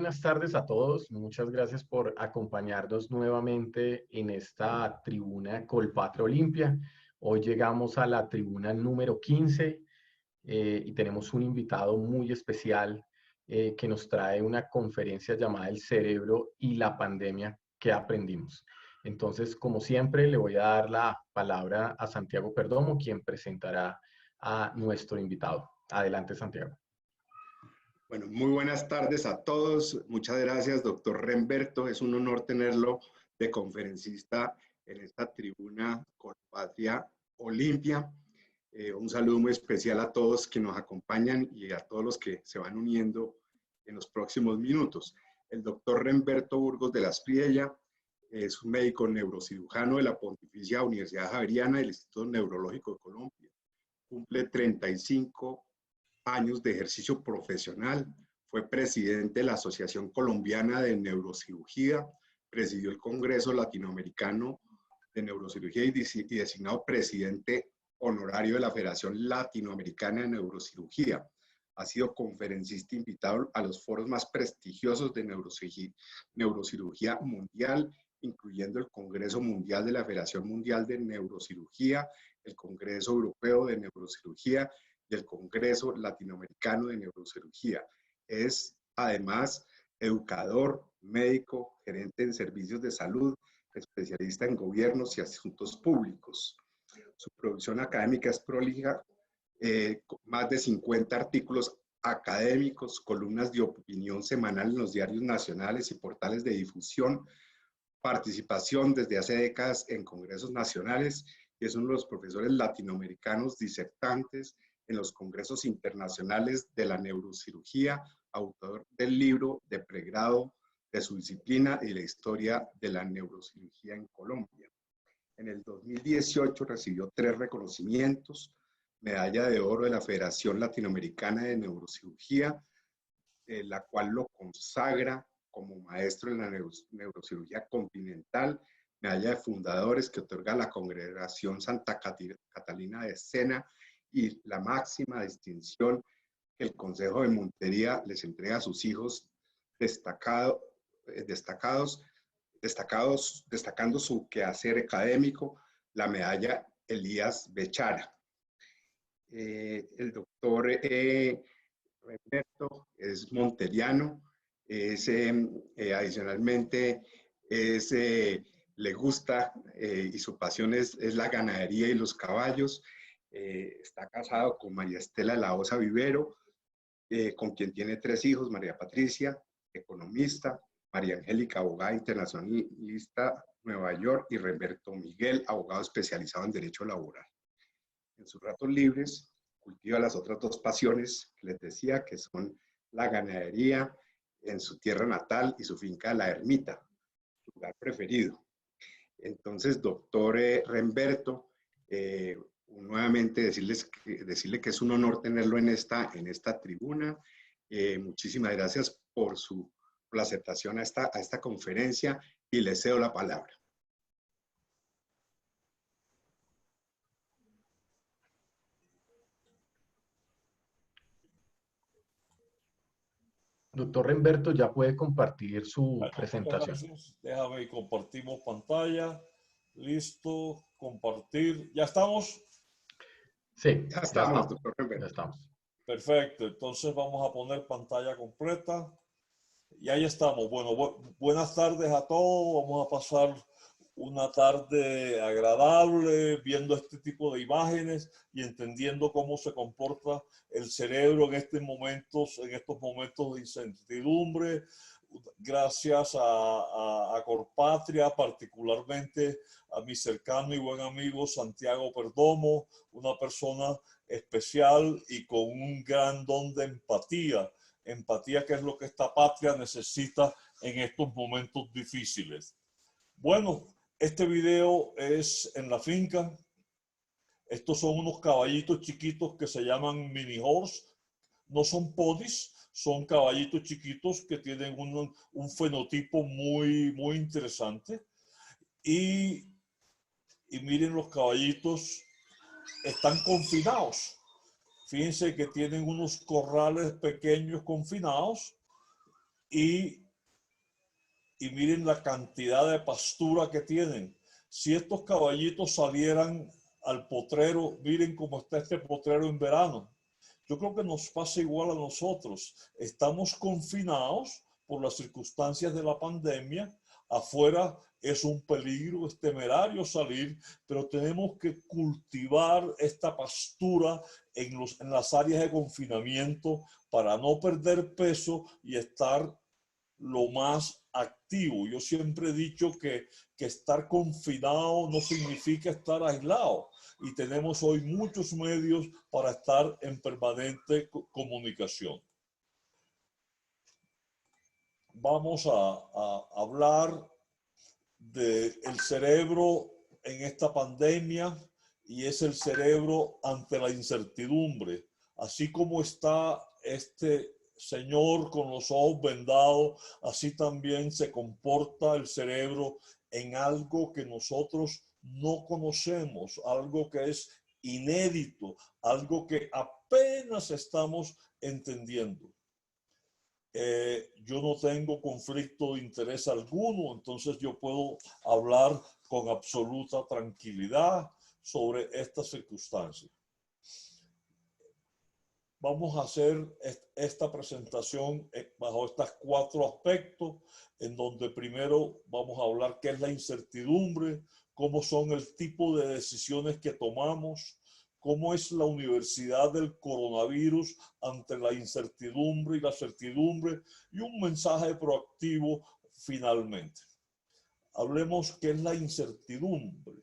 buenas tardes a todos. Muchas gracias por acompañarnos nuevamente en esta tribuna Colpatria Olimpia. Hoy llegamos a la tribuna número 15 y tenemos un invitado muy especial que nos trae una conferencia llamada El cerebro y la pandemia que aprendimos. Entonces, como siempre, le voy a dar la palabra a Santiago Perdomo, quien presentará a nuestro invitado. Adelante, Santiago. Bueno, muy buenas tardes a todos. Muchas gracias, doctor Remberto. Es un honor tenerlo de conferencista en esta tribuna Colpatria Olimpia. Un saludo muy especial a todos que nos acompañan y a todos los que se van uniendo en los próximos minutos. El doctor Remberto Burgos de la Espriella es un médico neurocirujano de la Pontificia Universidad Javeriana del Instituto Neurológico de Colombia. Cumple 35 años de ejercicio profesional, fue presidente de la Asociación Colombiana de Neurocirugía, presidió el Congreso Latinoamericano de Neurocirugía y designado presidente honorario de la Federación Latinoamericana de Neurocirugía. Ha sido conferencista invitado a los foros más prestigiosos de neurocirugía mundial, incluyendo el Congreso Mundial de la Federación Mundial de Neurocirugía, el Congreso Europeo de Neurocirugía y el Congreso Latinoamericano de Neurocirugía. Es además educador, médico, gerente en servicios de salud, especialista en gobiernos y asuntos públicos. Su producción académica es prolija, más de 50 artículos académicos, columnas de opinión semanal en los diarios nacionales y portales de difusión, participación desde hace décadas en congresos nacionales y es uno de los profesores latinoamericanos disertantes en los congresos internacionales de la neurocirugía, autor del libro de pregrado de su disciplina y la historia de la neurocirugía en Colombia. En el 2018 recibió 3 reconocimientos: medalla de oro de la Federación Latinoamericana de Neurocirugía, la cual lo consagra como maestro en la neurocirugía continental, medalla de fundadores que otorga la Congregación Santa Catalina de Sena y la máxima distinción que el Consejo de Montería les entrega a sus hijos destacando su quehacer académico, la medalla Elías Bechara. El doctor Remberto es monteriano, adicionalmente le gusta y su pasión es la ganadería y los caballos. Está casado con María Estela de la Osa Vivero, con quien tiene 3 hijos: María Patricia, economista; María Angélica, abogada internacionalista, Nueva York; y Remberto Miguel, abogado especializado en Derecho Laboral. En sus ratos libres cultiva las otras 2 pasiones que les decía, que son la ganadería en su tierra natal y su finca La Ermita, su lugar preferido. Entonces, doctor Remberto, nuevamente decirle que es un honor tenerlo en esta tribuna. Muchísimas gracias por la aceptación a esta conferencia y le cedo la palabra. Doctor Remberto, ya puede compartir su presentación. Gracias. Déjame compartimos pantalla. Listo, compartir. ¿Ya estamos? Sí, ya estamos, doctor Remberto. Ya estamos. Perfecto, entonces vamos a poner pantalla completa. Y ahí estamos. Bueno, buenas tardes a todos. Vamos a pasar una tarde agradable viendo este tipo de imágenes y entendiendo cómo se comporta el cerebro en estos momentos de incertidumbre. Gracias a Colpatria, particularmente a mi cercano y buen amigo Santiago Perdomo, una persona especial y con un gran don de empatía. Empatía, que es lo que esta patria necesita en estos momentos difíciles. Bueno, este video es en la finca. Estos son unos caballitos chiquitos que se llaman mini horse. No son ponies, son caballitos chiquitos que tienen un fenotipo muy interesante. Y miren, los caballitos están confinados. Fíjense que tienen unos corrales pequeños confinados y miren la cantidad de pastura que tienen. Si estos caballitos salieran al potrero, miren cómo está este potrero en verano. Yo creo que nos pasa igual a nosotros. Estamos confinados por las circunstancias de la pandemia. Afuera es un peligro, es temerario salir, pero tenemos que cultivar esta pastura en las áreas de confinamiento para no perder peso y estar lo más activo. Yo siempre he dicho que estar confinado no significa estar aislado, y tenemos hoy muchos medios para estar en permanente comunicación. Vamos a hablar del cerebro en esta pandemia, y es el cerebro ante la incertidumbre. Así como está este señor con los ojos vendados, así también se comporta el cerebro en algo que nosotros no conocemos, algo que es inédito, algo que apenas estamos entendiendo. Yo no tengo conflicto de interés alguno, entonces yo puedo hablar con absoluta tranquilidad sobre estas circunstancias. Vamos a hacer esta presentación bajo estos 4 aspectos, en donde primero vamos a hablar qué es la incertidumbre, cómo son el tipo de decisiones que tomamos, cómo es la universidad del coronavirus ante la incertidumbre y la certidumbre, y un mensaje proactivo finalmente. Hablemos qué es la incertidumbre.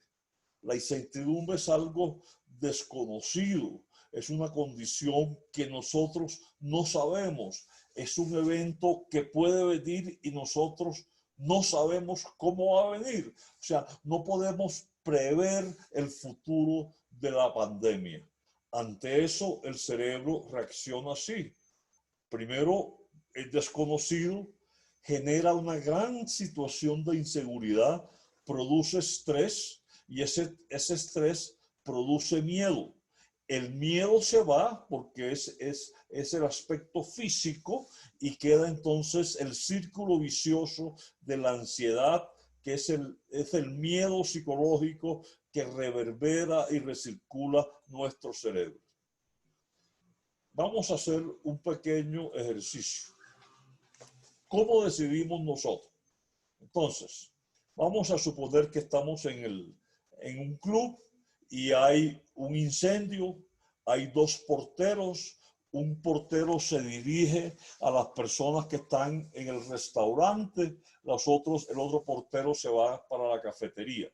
La incertidumbre es algo desconocido, es una condición que nosotros no sabemos, es un evento que puede venir y nosotros no sabemos cómo va a venir. O sea, no podemos prever el futuro de la pandemia. Ante eso, el cerebro reacciona así. Primero, el desconocido genera una gran situación de inseguridad, produce estrés, y ese estrés produce miedo. El miedo se va porque es el aspecto físico, y queda entonces el círculo vicioso de la ansiedad, que es el miedo psicológico que reverbera y recircula nuestro cerebro. Vamos a hacer un pequeño ejercicio. ¿Cómo decidimos nosotros? Entonces, vamos a suponer que estamos en un club y hay un incendio, hay 2 porteros, un portero se dirige a las personas que están en el restaurante, el otro portero se va para la cafetería.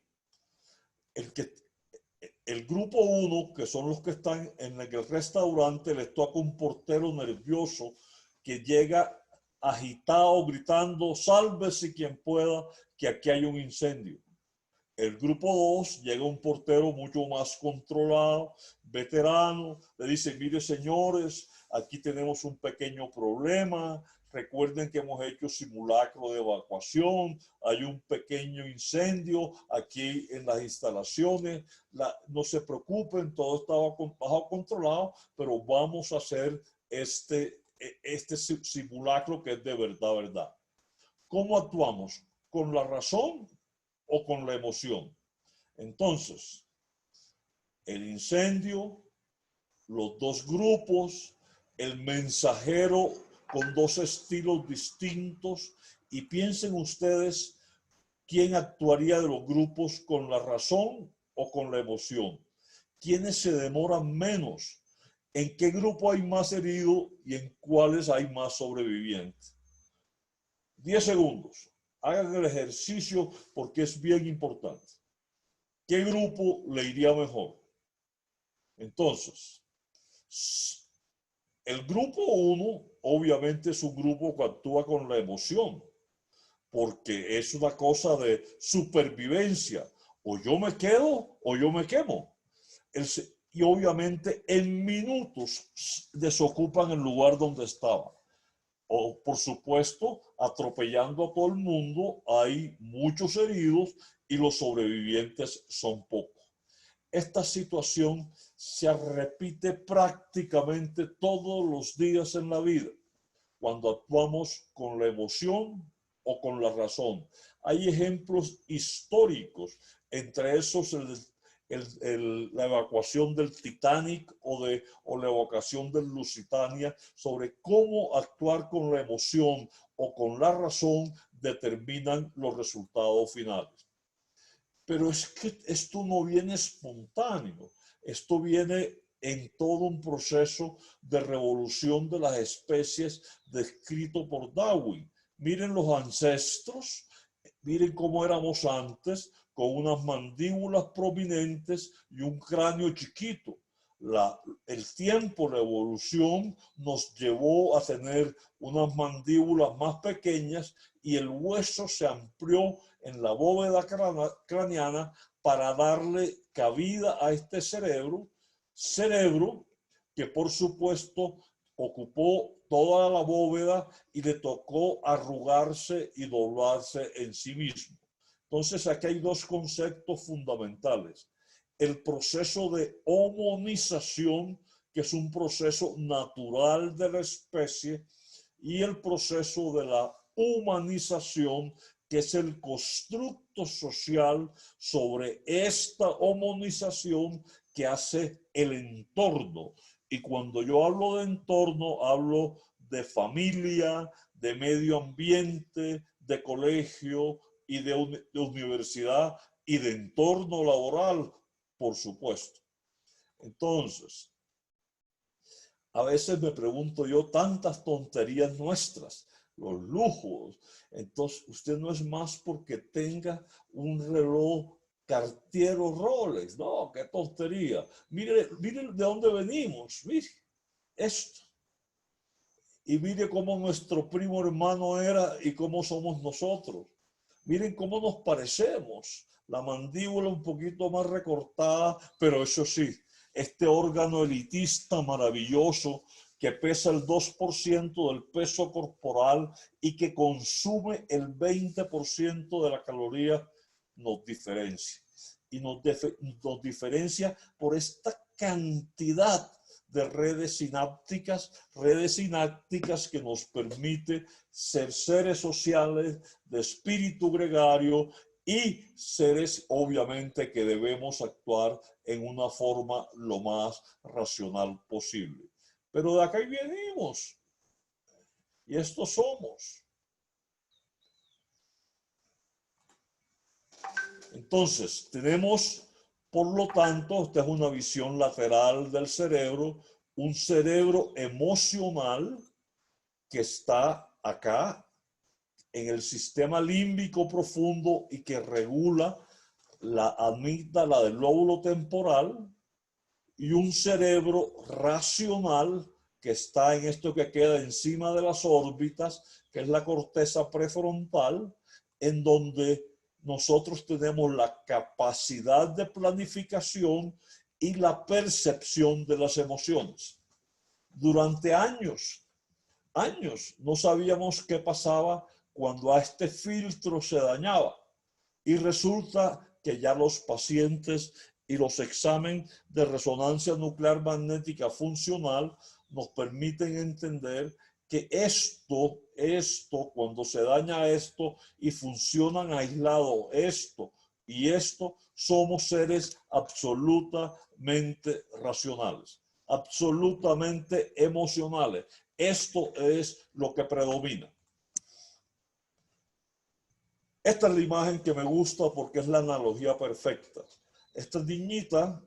El grupo 1, que son los que están en el restaurante, les toca un portero nervioso que llega agitado, gritando: sálvese quien pueda, que aquí hay un incendio. El grupo 2 llega un portero mucho más controlado, veterano, le dice: mire señores, aquí tenemos un pequeño problema, recuerden que hemos hecho simulacro de evacuación, hay un pequeño incendio aquí en las instalaciones, no se preocupen, todo está bajo controlado, pero vamos a hacer este simulacro que es de verdad. ¿Cómo actuamos? ¿Con la razón o con la emoción? Entonces, el incendio, los 2 grupos, el mensajero con 2 estilos distintos, y piensen ustedes quién actuaría de los grupos con la razón o con la emoción. ¿Quiénes se demoran menos? ¿En qué grupo hay más heridos y en cuáles hay más sobrevivientes? 10 segundos. Hagan el ejercicio porque es bien importante. ¿Qué grupo le iría mejor? Entonces, el grupo 1 obviamente es un grupo que actúa con la emoción, porque es una cosa de supervivencia. O yo me quedo o yo me quemo. Y obviamente en minutos desocupan el lugar donde estaba. O, por supuesto, atropellando a todo el mundo, hay muchos heridos y los sobrevivientes son pocos. Esta situación se repite prácticamente todos los días en la vida. cuando actuamos con la emoción o con la razón. Hay ejemplos históricos, entre esos la evacuación del Titanic o la evacuación del Lusitania, sobre cómo actuar con la emoción o con la razón determinan los resultados finales. Pero es que esto no viene espontáneo, esto viene en todo un proceso de revolución de las especies descrito por Darwin. Miren los ancestros, miren cómo éramos antes, con unas mandíbulas prominentes y un cráneo chiquito. El tiempo, la evolución nos llevó a tener unas mandíbulas más pequeñas y el hueso se amplió en la bóveda craneana para darle cabida a este cerebro que por supuesto ocupó toda la bóveda y le tocó arrugarse y doblarse en sí mismo. Entonces aquí hay dos conceptos fundamentales. El proceso de homonización, que es un proceso natural de la especie, y el proceso de la humanización, que es el constructo social sobre esta homonización que hace el entorno. Y cuando yo hablo de entorno, hablo de familia, de medio ambiente, de colegio y de universidad y de entorno laboral, por supuesto. Entonces, a veces me pregunto yo, tantas tonterías nuestras, los lujos. Entonces, usted no es más porque tenga un reloj Cartier o Rolex. No, qué tontería. Mire, mire de dónde venimos. Mire esto. Y mire cómo nuestro primo hermano era y cómo somos nosotros. Miren cómo nos parecemos. La mandíbula un poquito más recortada, pero eso sí, este órgano elitista maravilloso que pesa el 2% del peso corporal y que consume el 20% de la caloría, nos diferencia. Y nos diferencia por esta cantidad de redes sinápticas que nos permite ser seres sociales de espíritu gregario y seres obviamente que debemos actuar en una forma lo más racional posible. Pero de acá venimos y esto somos. Entonces, tenemos, por lo tanto, esta es una visión lateral del cerebro, un cerebro emocional que está acá en el sistema límbico profundo y que regula la amígdala del lóbulo temporal, y un cerebro racional que está en esto que queda encima de las órbitas, que es la corteza prefrontal, en donde nosotros tenemos la capacidad de planificación y la percepción de las emociones. Durante años no sabíamos qué pasaba cuando a este filtro se dañaba. Y resulta que ya los pacientes y los exámenes de resonancia nuclear magnética funcional nos permiten entender que esto, cuando se daña esto y funcionan aislados esto y esto, somos seres absolutamente racionales, absolutamente emocionales. Esto es lo que predomina. Esta es la imagen que me gusta porque es la analogía perfecta. Esta niñita,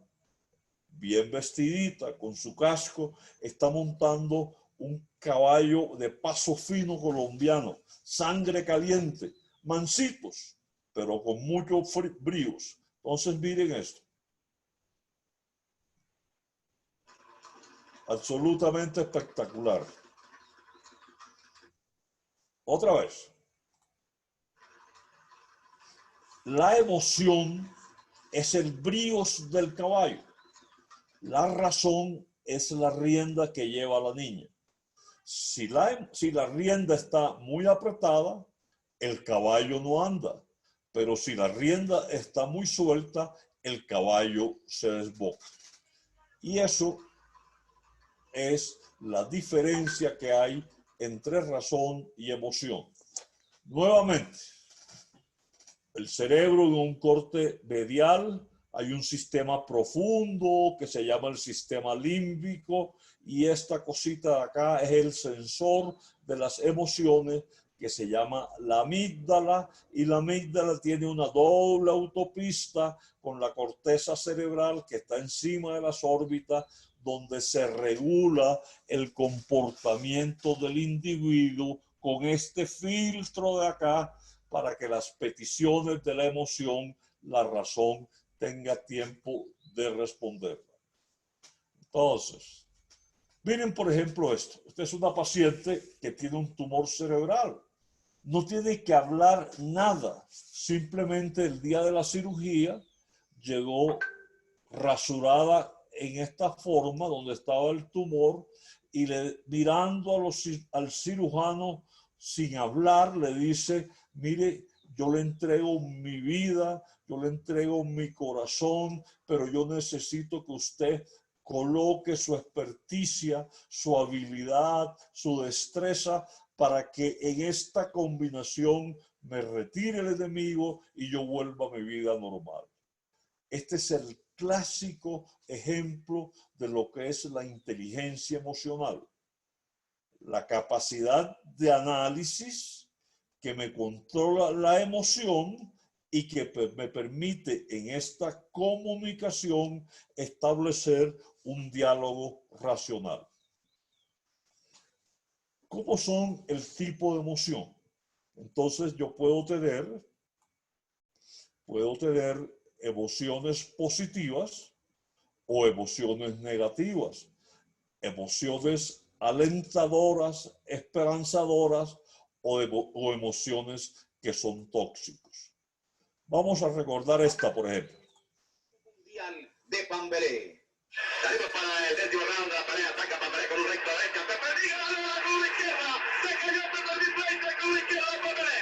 bien vestidita, con su casco, está montando un caballo de paso fino colombiano, sangre caliente, mansitos, pero con muchos bríos. Entonces miren esto. Absolutamente espectacular. Otra vez. La emoción es el brío del caballo. La razón es la rienda que lleva la niña. Si la rienda está muy apretada, el caballo no anda. Pero si la rienda está muy suelta, el caballo se desboca. Y eso es la diferencia que hay entre razón y emoción. Nuevamente, el cerebro en un corte medial, hay un sistema profundo que se llama el sistema límbico, y esta cosita de acá es el sensor de las emociones que se llama la amígdala, y la amígdala tiene una doble autopista con la corteza cerebral que está encima de las órbitas, donde se regula el comportamiento del individuo con este filtro de acá, para que las peticiones de la emoción, la razón, tenga tiempo de responder. Entonces, miren por ejemplo esto. Esta es una paciente que tiene un tumor cerebral. No tiene que hablar nada. Simplemente el día de la cirugía llegó rasurada en esta forma donde estaba el tumor, y mirando al cirujano sin hablar, le dice: mire, yo le entrego mi vida, yo le entrego mi corazón, pero yo necesito que usted coloque su experticia, su habilidad, su destreza, para que en esta combinación me retire el enemigo y yo vuelva a mi vida normal. Este es el clásico ejemplo de lo que es la inteligencia emocional. La capacidad de análisis que me controla la emoción y que me permite en esta comunicación establecer un diálogo racional. ¿Cómo son el tipo de emoción? Entonces yo puedo tener emociones positivas o emociones negativas, emociones alentadoras, esperanzadoras o emociones que son tóxicos. Vamos a recordar esta, por ejemplo. Mundial de Pambelé. Salimos para el décimo round, la pared ataca Pambelé con un recto derecha. Pepe Diga la de la cruz izquierda. Se cayó Pepe Diga, cruz izquierda de Pambelé.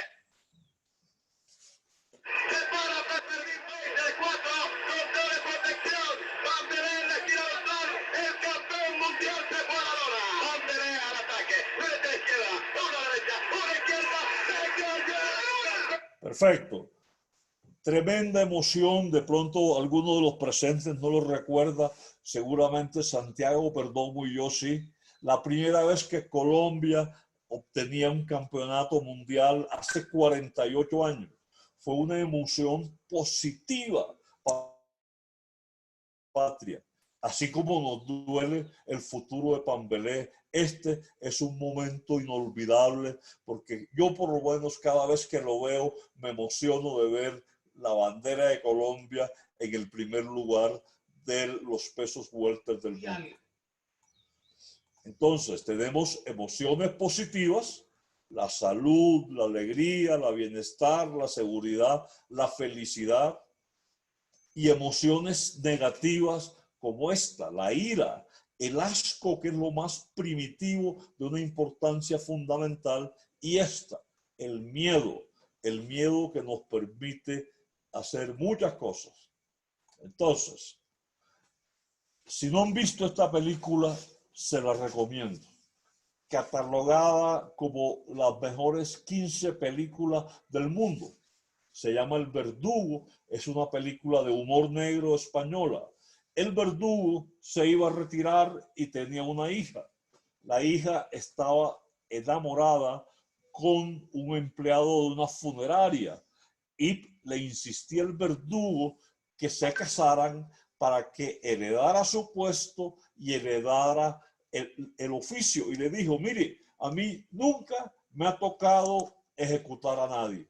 Se para Pepe Diga, de 4, con doble protección. Pambelé en la esquina dorsal. El campeón mundial se fue a la lona. Pambelé al ataque. Una izquierda, una derecha, una izquierda. Se cayó. Perfecto. Tremenda emoción. De pronto alguno de los presentes no lo recuerda, seguramente Santiago Perdomo y yo sí. La primera vez que Colombia obtenía un campeonato mundial hace 48 años. Fue una emoción positiva para la patria. Así como nos duele el futuro de Pambelé, este es un momento inolvidable, porque yo por lo menos cada vez que lo veo me emociono de ver la bandera de Colombia en el primer lugar de los pesos welter del mundo. Entonces tenemos emociones positivas: la salud, la alegría, la bienestar, la seguridad, la felicidad, y emociones negativas como esta, la ira, el asco, que es lo más primitivo de una importancia fundamental, y esta, el miedo que nos permite hacer muchas cosas. Entonces, si no han visto esta película, se la recomiendo. Catalogada como las mejores 15 películas del mundo. Se llama El Verdugo, es una película de humor negro española. El verdugo se iba a retirar y tenía una hija. La hija estaba enamorada con un empleado de una funeraria y le insistía el verdugo que se casaran para que heredara su puesto y heredara el oficio. Y le dijo: mire, a mí nunca me ha tocado ejecutar a nadie.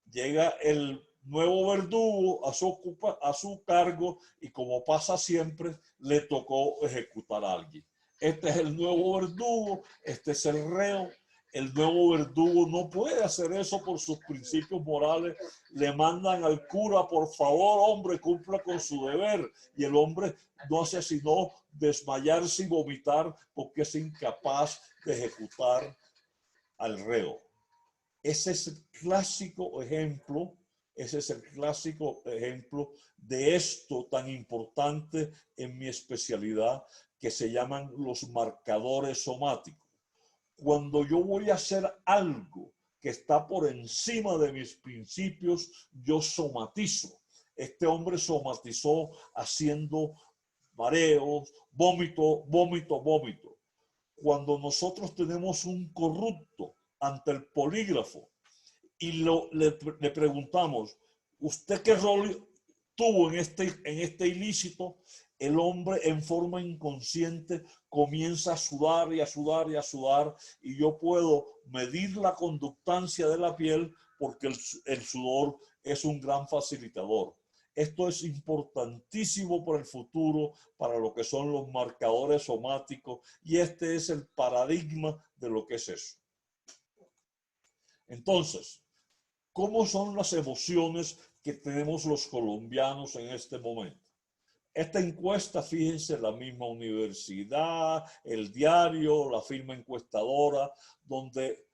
Llega el nuevo verdugo a su cargo, y como pasa siempre, le tocó ejecutar a alguien. Este es el nuevo verdugo, este es el reo. El nuevo verdugo no puede hacer eso por sus principios morales. Le mandan al cura: por favor, hombre, cumpla con su deber. Y el hombre no hace sino desmayarse y vomitar porque es incapaz de ejecutar al reo. Ese es el clásico ejemplo de esto tan importante en mi especialidad, que se llaman los marcadores somáticos. Cuando yo voy a hacer algo que está por encima de mis principios, yo somatizo. Este hombre somatizó haciendo mareos, vómito, vómito, vómito. Cuando nosotros tenemos un corrupto ante el polígrafo y le preguntamos, ¿usted qué rol tuvo en este ilícito? El hombre en forma inconsciente comienza a sudar y a sudar y a sudar, y yo puedo medir la conductancia de la piel porque el sudor es un gran facilitador. Esto es importantísimo para el futuro, para lo que son los marcadores somáticos, y este es el paradigma de lo que es eso. Entonces, ¿cómo son las emociones que tenemos los colombianos en este momento? Esta encuesta, fíjense, la misma universidad, el diario, la firma encuestadora, donde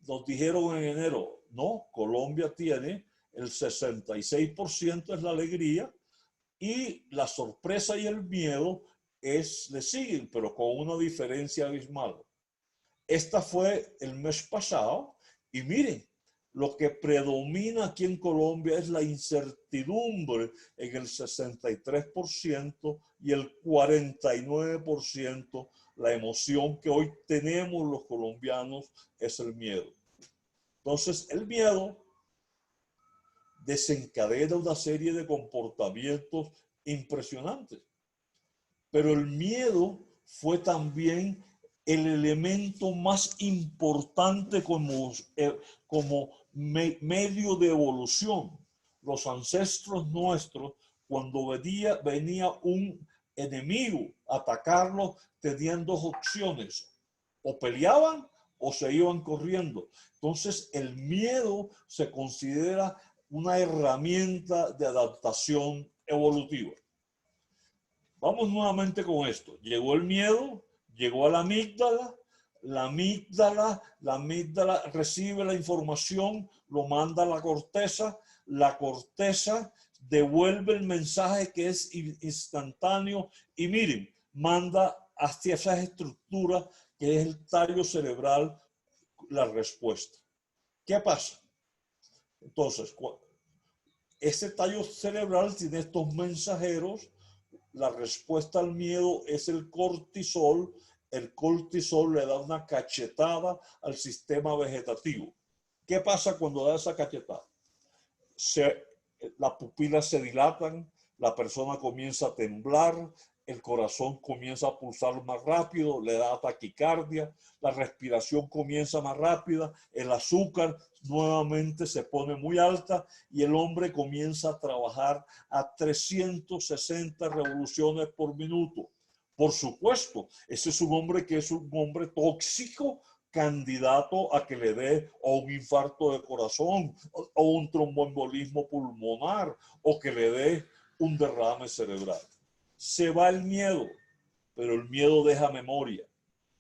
nos dijeron en enero, no, Colombia tiene el 66% es la alegría y la sorpresa y el miedo le siguen, pero con una diferencia abismal. Esta fue el mes pasado y miren, lo que predomina aquí en Colombia es la incertidumbre en el 63% y el 49% la emoción que hoy tenemos los colombianos es el miedo. Entonces, el miedo desencadena una serie de comportamientos impresionantes. Pero el miedo fue también el elemento más importante como medio de evolución. Los ancestros nuestros, cuando venía un enemigo a atacarlo, tenían dos opciones: o peleaban o se iban corriendo. Entonces el miedo se considera una herramienta de adaptación evolutiva. Vamos nuevamente con esto. Llegó el miedo, llegó a la amígdala recibe la información, lo manda a la corteza devuelve el mensaje que es instantáneo y miren, manda hacia esas estructuras que es el tallo cerebral la respuesta. ¿Qué pasa? Entonces, ese tallo cerebral tiene estos mensajeros. La respuesta al miedo es el cortisol. El cortisol le da una cachetada al sistema vegetativo. ¿Qué pasa cuando da esa cachetada? Las pupilas se dilatan, la persona comienza a temblar, el corazón comienza a pulsar más rápido, le da taquicardia, la respiración comienza más rápida, el azúcar nuevamente se pone muy alta y el hombre comienza a trabajar a 360 revoluciones por minuto. Por supuesto, ese es un hombre que es un hombre tóxico, candidato a que le dé o un infarto de corazón o un tromboembolismo pulmonar o que le dé un derrame cerebral. Se va el miedo, pero el miedo deja memoria.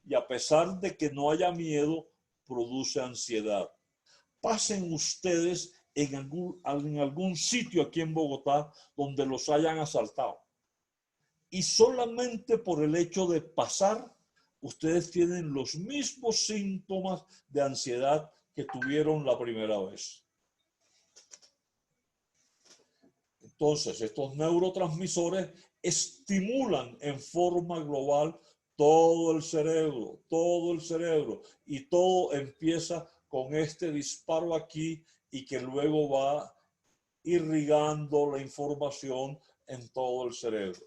Y a pesar de que no haya miedo, produce ansiedad. Pasen ustedes en algún sitio aquí en Bogotá donde los hayan asaltado. Y solamente por el hecho de pasar, ustedes tienen los mismos síntomas de ansiedad que tuvieron la primera vez. Entonces, estos neurotransmisores estimulan en forma global todo el cerebro, y todo empieza con este disparo aquí y que luego va irrigando la información en todo el cerebro.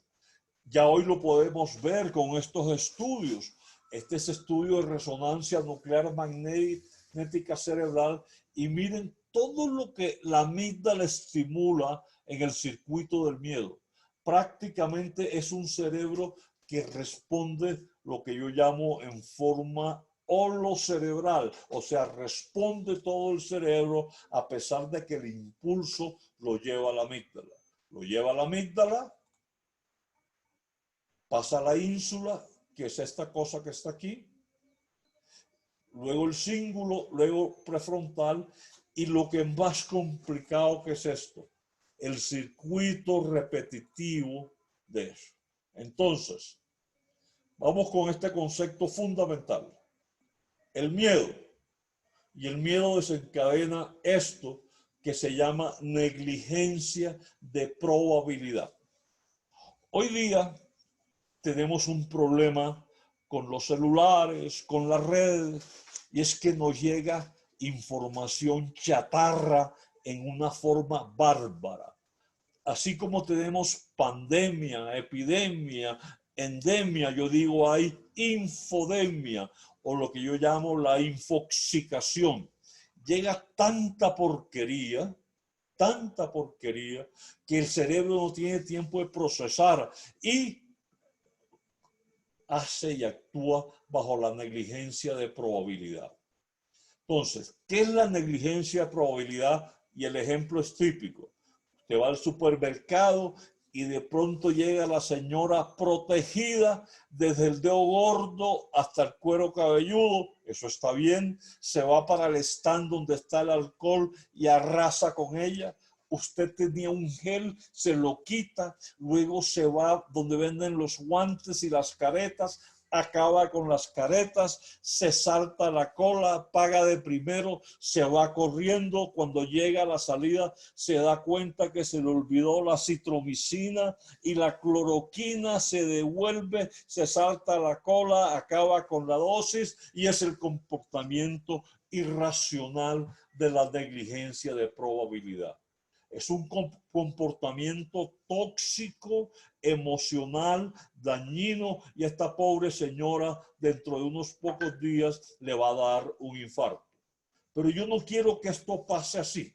Ya hoy lo podemos ver con estos estudios. Este es estudio de resonancia nuclear magnética cerebral y miren todo lo que la amígdala estimula en el circuito del miedo. Prácticamente es un cerebro que responde lo que yo llamo en forma holocerebral, o sea, responde todo el cerebro a pesar de que el impulso lo lleva a la amígdala. Lo lleva a la amígdala, pasa a la ínsula, que es esta cosa que está aquí, luego el cíngulo, luego prefrontal, y lo que es más complicado que es esto, el circuito repetitivo de eso. Entonces, vamos con este concepto fundamental. el miedo. Y el miedo desencadena esto que se llama negligencia de probabilidad. Hoy día tenemos un problema con los celulares, con las redes, y es que nos llega información chatarra en una forma bárbara. Así como tenemos pandemia, epidemia, endemia, yo digo hay infodemia, o lo que yo llamo la infoxicación. Llega tanta porquería, que el cerebro no tiene tiempo de procesar y hace y actúa bajo la negligencia de probabilidad. Entonces, ¿qué es la negligencia de probabilidad? Y el ejemplo es típico. Usted va al supermercado y de pronto llega la señora protegida desde el dedo gordo hasta el cuero cabelludo. Eso está bien. Se va para el stand donde está el alcohol y arrasa con ella. Usted tenía un gel, se lo quita, luego se va donde venden los guantes y las caretas, acaba con las caretas, se salta la cola, paga de primero, se va corriendo. Cuando llega a la salida se da cuenta que se le olvidó la citromicina y la cloroquina, se devuelve, se salta la cola, acaba con la dosis y es el comportamiento irracional de la negligencia de probabilidad. Es un comportamiento tóxico, emocional, dañino, y a esta pobre señora dentro de unos pocos días le va a dar un infarto. Pero yo no quiero que esto pase así,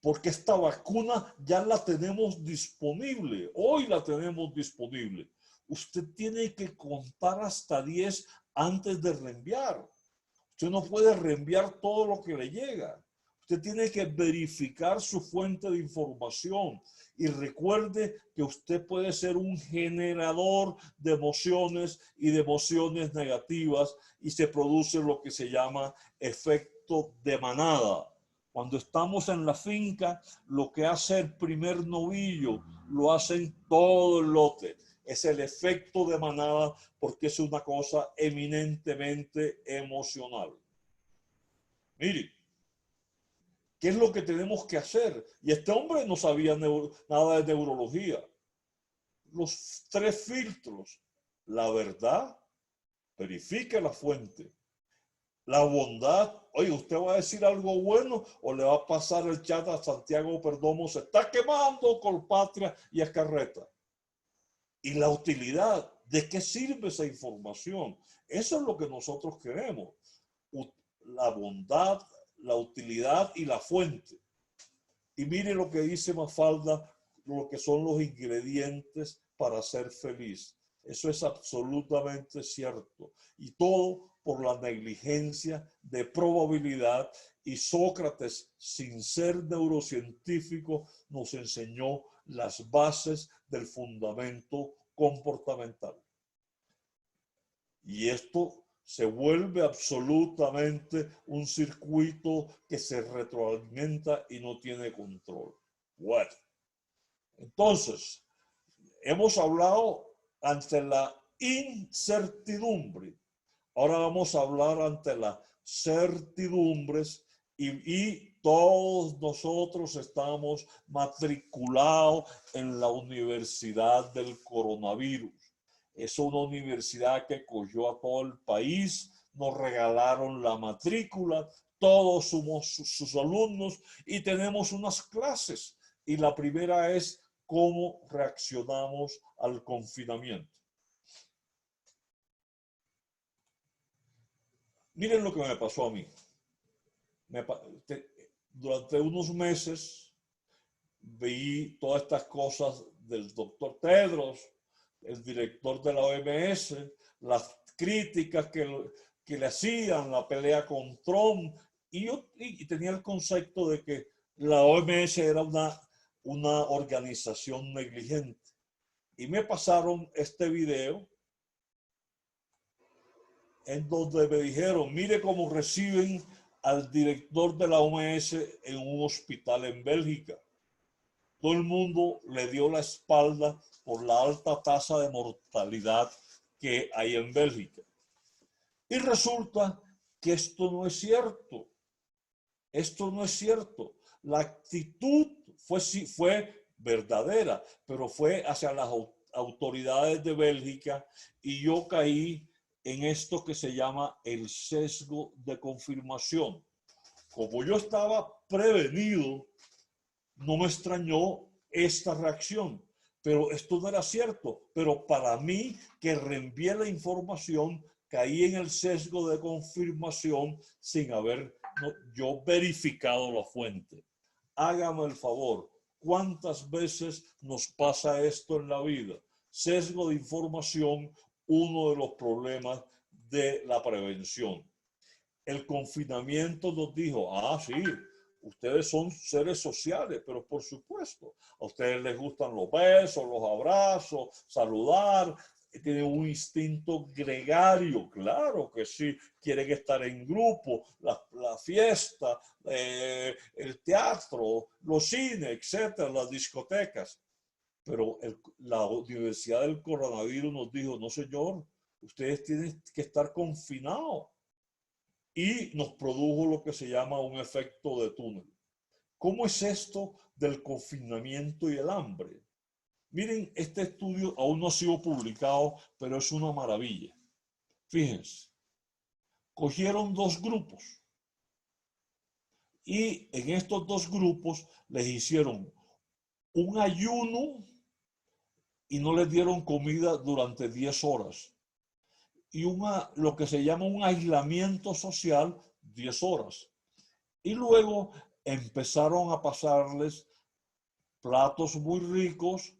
porque esta vacuna ya la tenemos disponible, hoy la tenemos disponible. Usted tiene que contar hasta 10 antes de reenviar. Usted no puede reenviar todo lo que le llega. Usted tiene que verificar su fuente de información y recuerde que usted puede ser un generador de emociones y de emociones negativas y se produce lo que se llama efecto de manada. Cuando estamos en la finca, lo que hace el primer novillo lo hacen todo el lote. Es el efecto de manada porque es una cosa eminentemente emocional. Mire, ¿qué es lo que tenemos que hacer? Y este hombre no sabía nada de neurología. Los 3 filtros: la verdad, verifique la fuente. La bondad, oye, usted va a decir algo bueno o le va a pasar el chat a Santiago Perdomo, se está quemando Colpatria y Escarreta. Y la utilidad, ¿de qué sirve esa información? Eso es lo que nosotros queremos. La bondad, la utilidad y la fuente. Y mire lo que dice Mafalda, lo que son los ingredientes para ser feliz. Eso es absolutamente cierto. Y todo por la negligencia de probabilidad. Y Sócrates, sin ser neurocientífico, nos enseñó las bases del fundamento comportamental. Y esto se vuelve absolutamente un circuito que se retroalimenta y no tiene control. Bueno, entonces, hemos hablado ante la incertidumbre. Ahora vamos a hablar ante las certidumbres y todos nosotros estamos matriculados en la Universidad del Coronavirus. Es una universidad que cogió a todo el país, nos regalaron la matrícula, todos somos sus alumnos y tenemos unas clases. Y la primera es cómo reaccionamos al confinamiento. Miren lo que me pasó a mí. Durante unos meses vi todas estas cosas del doctor Tedros, el director de la OMS, las críticas que le hacían, la pelea con Trump, y yo tenía el concepto de que la OMS era una organización negligente. Y me pasaron este video en donde me dijeron, mire cómo reciben al director de la OMS en un hospital en Bélgica. Todo el mundo le dio la espalda por la alta tasa de mortalidad que hay en Bélgica. Y resulta que esto no es cierto. Esto no es cierto. La actitud fue verdadera, pero fue hacia las autoridades de Bélgica y yo caí en esto que se llama el sesgo de confirmación. Como yo estaba prevenido, no me extrañó esta reacción, pero esto no era cierto. Pero para mí, que reenvié la información, caí en el sesgo de confirmación sin haber yo verificado la fuente. Hágame el favor, ¿cuántas veces nos pasa esto en la vida? Sesgo de información, uno de los problemas de la prevención. El confinamiento nos dijo, sí, ustedes son seres sociales, pero por supuesto, a ustedes les gustan los besos, los abrazos, saludar, tienen un instinto gregario, claro que sí, quieren estar en grupo, la fiesta, el teatro, los cines, etcétera, las discotecas. Pero la Universidad del Coronavirus nos dijo, no señor, ustedes tienen que estar confinados. Y nos produjo lo que se llama un efecto de túnel. ¿Cómo es esto del confinamiento y el hambre? Miren, este estudio aún no ha sido publicado, pero es una maravilla. Fíjense, cogieron dos grupos y en estos dos grupos les hicieron un ayuno y no les dieron comida durante 10 horas. Y lo que se llama un aislamiento social, 10 horas. Y luego empezaron a pasarles platos muy ricos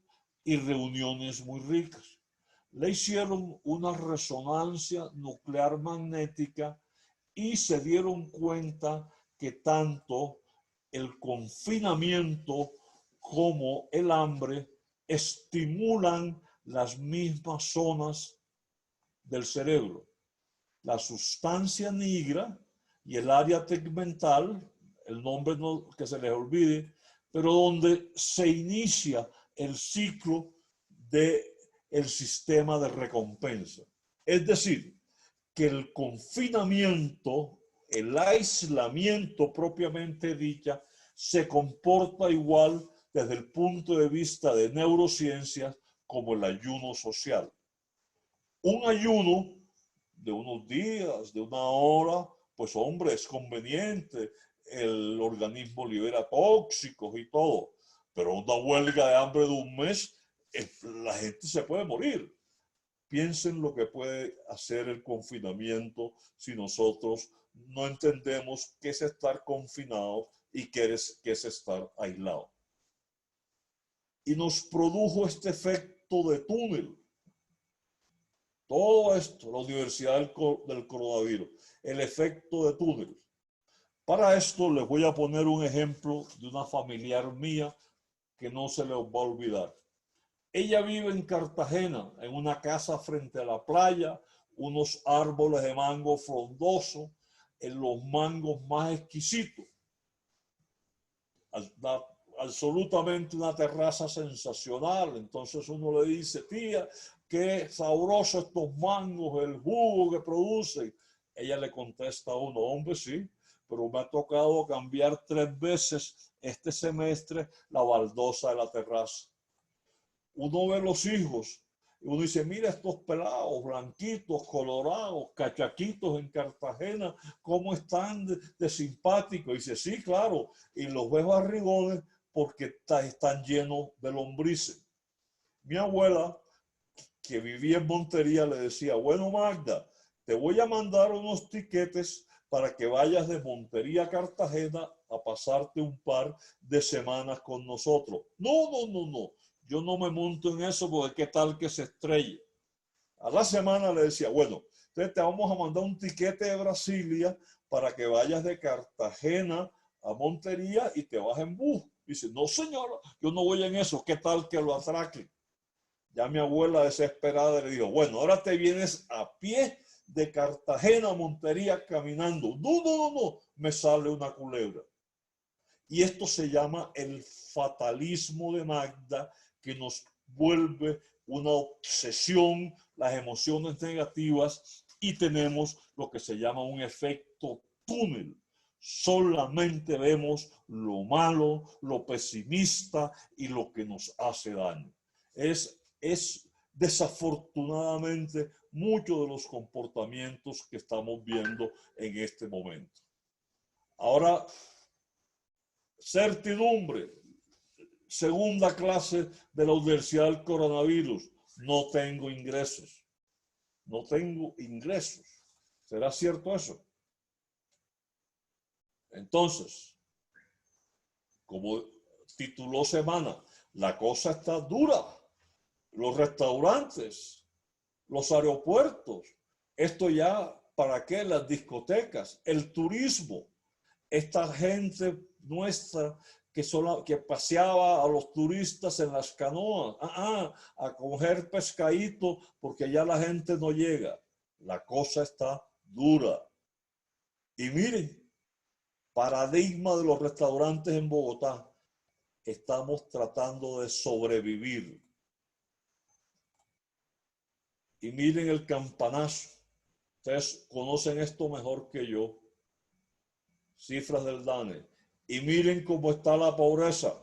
y reuniones muy ricas. Le hicieron una resonancia nuclear magnética y se dieron cuenta que tanto el confinamiento como el hambre estimulan las mismas zonas del cerebro. La sustancia negra y el área tegmental, el nombre no, que se les olvide, pero donde se inicia el ciclo del sistema de recompensa. Es decir, que el confinamiento, el aislamiento propiamente dicha, se comporta igual desde el punto de vista de neurociencias como el ayuno social. Un ayuno de unos días, de una hora, pues hombre, es conveniente, el organismo libera tóxicos y todo, pero una huelga de hambre de un mes, la gente se puede morir. Piensen lo que puede hacer el confinamiento si nosotros no entendemos qué es estar confinado y qué es estar aislado. Y nos produjo este efecto de túnel. Todo esto, la Universidad del Coronavirus, el efecto de túnel. Para esto les voy a poner un ejemplo de una familiar mía que no se les va a olvidar. Ella vive en Cartagena, en una casa frente a la playa, unos árboles de mango frondosos, en los mangos más exquisitos. Absolutamente una terraza sensacional. Entonces uno le dice, tía, qué sabroso estos mangos, el jugo que producen. Ella le contesta a uno, hombre, sí, pero me ha tocado cambiar 3 veces este semestre la baldosa de la terraza. Uno ve los hijos y uno dice, mira estos pelados, blanquitos, colorados, cachaquitos en Cartagena, cómo están de simpáticos. Y dice, sí, claro, y los ves barrigones porque están llenos de lombrices. Mi abuela, que vivía en Montería, le decía, bueno, Magda, te voy a mandar unos tiquetes para que vayas de Montería a Cartagena a pasarte un par de semanas con nosotros. No, yo no me monto en eso porque qué tal que se estrelle. A la semana le decía, bueno, entonces te vamos a mandar un tiquete de Brasilia para que vayas de Cartagena a Montería y te vas en bus. Dice, no señora, yo no voy en eso, qué tal que lo atraquen. Ya mi abuela desesperada le dijo, bueno, ahora te vienes a pie de Cartagena a Montería caminando. No, me sale una culebra. Y esto se llama el fatalismo de Magda, que nos vuelve una obsesión, las emociones negativas y tenemos lo que se llama un efecto túnel. Solamente vemos lo malo, lo pesimista y lo que nos hace daño. Es desafortunadamente muchos de los comportamientos que estamos viendo en este momento. Ahora, certidumbre. Segunda clase de la Universidad del Coronavirus. No tengo ingresos. No tengo ingresos. ¿Será cierto eso? Entonces, como tituló Semana, la cosa está dura. Los restaurantes, los aeropuertos, esto ya, ¿para qué? Las discotecas, el turismo, esta gente nuestra que paseaba a los turistas en las canoas, a coger pescadito porque ya la gente no llega. La cosa está dura. Y miren, paradigma de los restaurantes en Bogotá, estamos tratando de sobrevivir. Y miren el campanazo. Ustedes conocen esto mejor que yo. Cifras del DANE. Y miren cómo está la pobreza.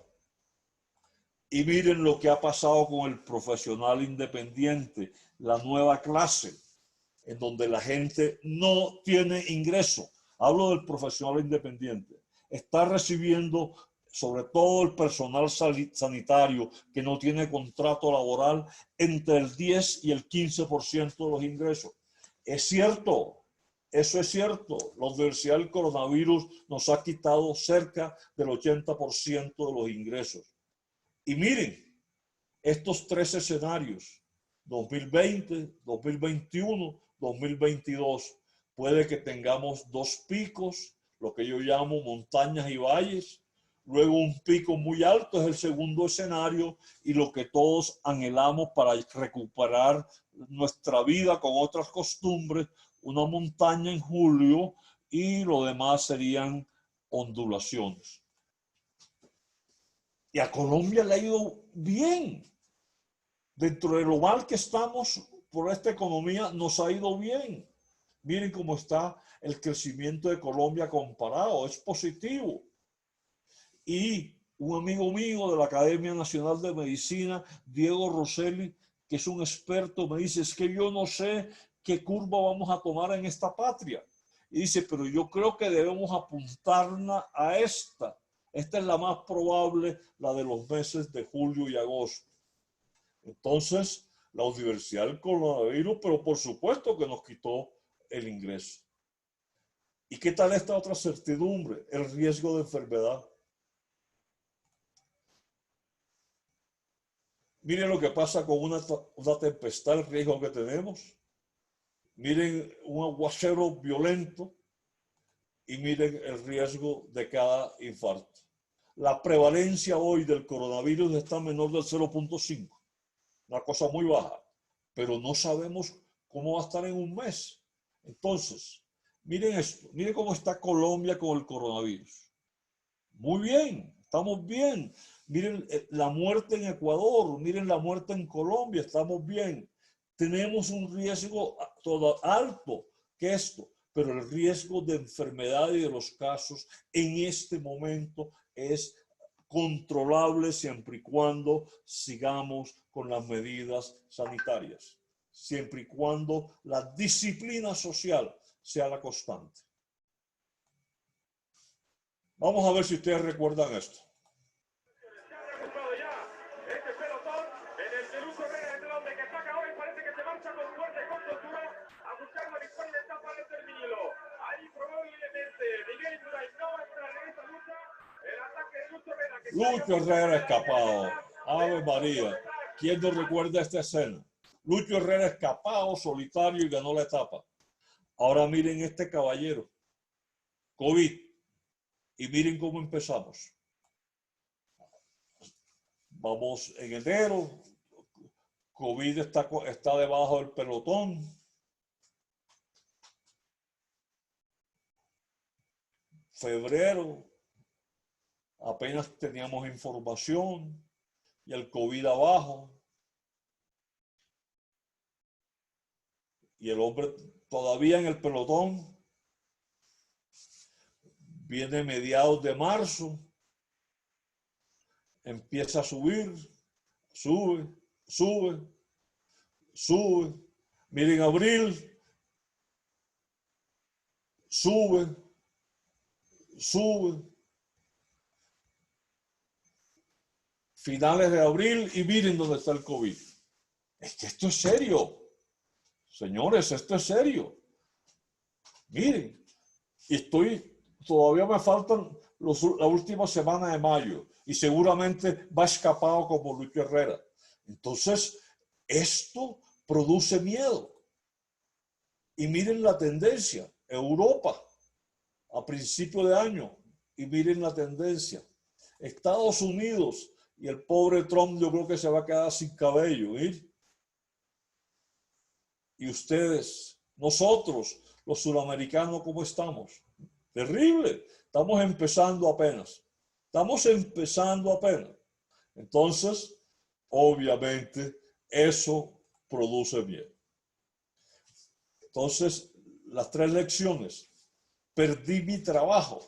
Y miren lo que ha pasado con el profesional independiente, la nueva clase, en donde la gente no tiene ingreso. Hablo del profesional independiente. Está recibiendo, sobre todo el personal sanitario que no tiene contrato laboral, entre el 10 y el 15% de los ingresos. Es cierto. Eso es cierto. La Universidad del Coronavirus nos ha quitado cerca del 80% de los ingresos. Y miren, estos tres escenarios, 2020, 2021, 2022, puede que tengamos dos picos, lo que yo llamo montañas y valles. Luego un pico muy alto es el segundo escenario y lo que todos anhelamos para recuperar nuestra vida con otras costumbres, una montaña en julio y lo demás serían ondulaciones. Y a Colombia le ha ido bien. Dentro de lo mal que estamos por esta economía, nos ha ido bien. Miren cómo está el crecimiento de Colombia comparado, es positivo. Y un amigo mío de la Academia Nacional de Medicina, Diego Rosselli, que es un experto, me dice, es que yo no sé qué curva vamos a tomar en esta patria. Y dice, pero yo creo que debemos apuntarnos a esta. Esta es la más probable, la de los meses de julio y agosto. Entonces, la Universidad del Coronavirus, pero por supuesto que nos quitó el ingreso. ¿Y qué tal esta otra certidumbre? El riesgo de enfermedad. Miren lo que pasa con una tempestad, el riesgo que tenemos. Miren un aguacero violento y miren el riesgo de cada infarto. La prevalencia hoy del coronavirus está menor del 0.5, una cosa muy baja, pero no sabemos cómo va a estar en un mes. Entonces, miren esto, miren cómo está Colombia con el coronavirus. Muy bien, estamos bien. Miren la muerte en Ecuador, miren la muerte en Colombia, estamos bien. Tenemos un riesgo todo alto que esto, pero el riesgo de enfermedad y de los casos en este momento es controlable siempre y cuando sigamos con las medidas sanitarias, siempre y cuando la disciplina social sea la constante. Vamos a ver si ustedes recuerdan esto. Lucho Herrera escapado. Ave María. ¿Quién no recuerda esta escena? Lucho Herrera escapado, solitario y ganó la etapa. Ahora miren este caballero. COVID. Y miren cómo empezamos. Vamos en enero. COVID está debajo del pelotón. Febrero. Apenas teníamos información y el COVID abajo. Y el hombre todavía en el pelotón. Viene mediados de marzo, empieza a subir, sube, sube, sube. Miren, abril, sube, sube. Finales de abril y miren dónde está el COVID. Es que esto es serio. Señores, esto es serio. Miren, todavía me faltan la última semana de mayo y seguramente va escapado como Luis Herrera. Entonces, esto produce miedo. Y miren la tendencia. Europa, a principio de año, y miren la tendencia. Estados Unidos y el pobre Trump, yo creo que se va a quedar sin cabello. ¿Eh? Y ustedes, nosotros, los suramericanos, ¿cómo estamos? Terrible. Estamos empezando apenas. Estamos empezando apenas. Entonces, obviamente, eso produce miedo. Entonces, las 3 lecciones. Perdí mi trabajo.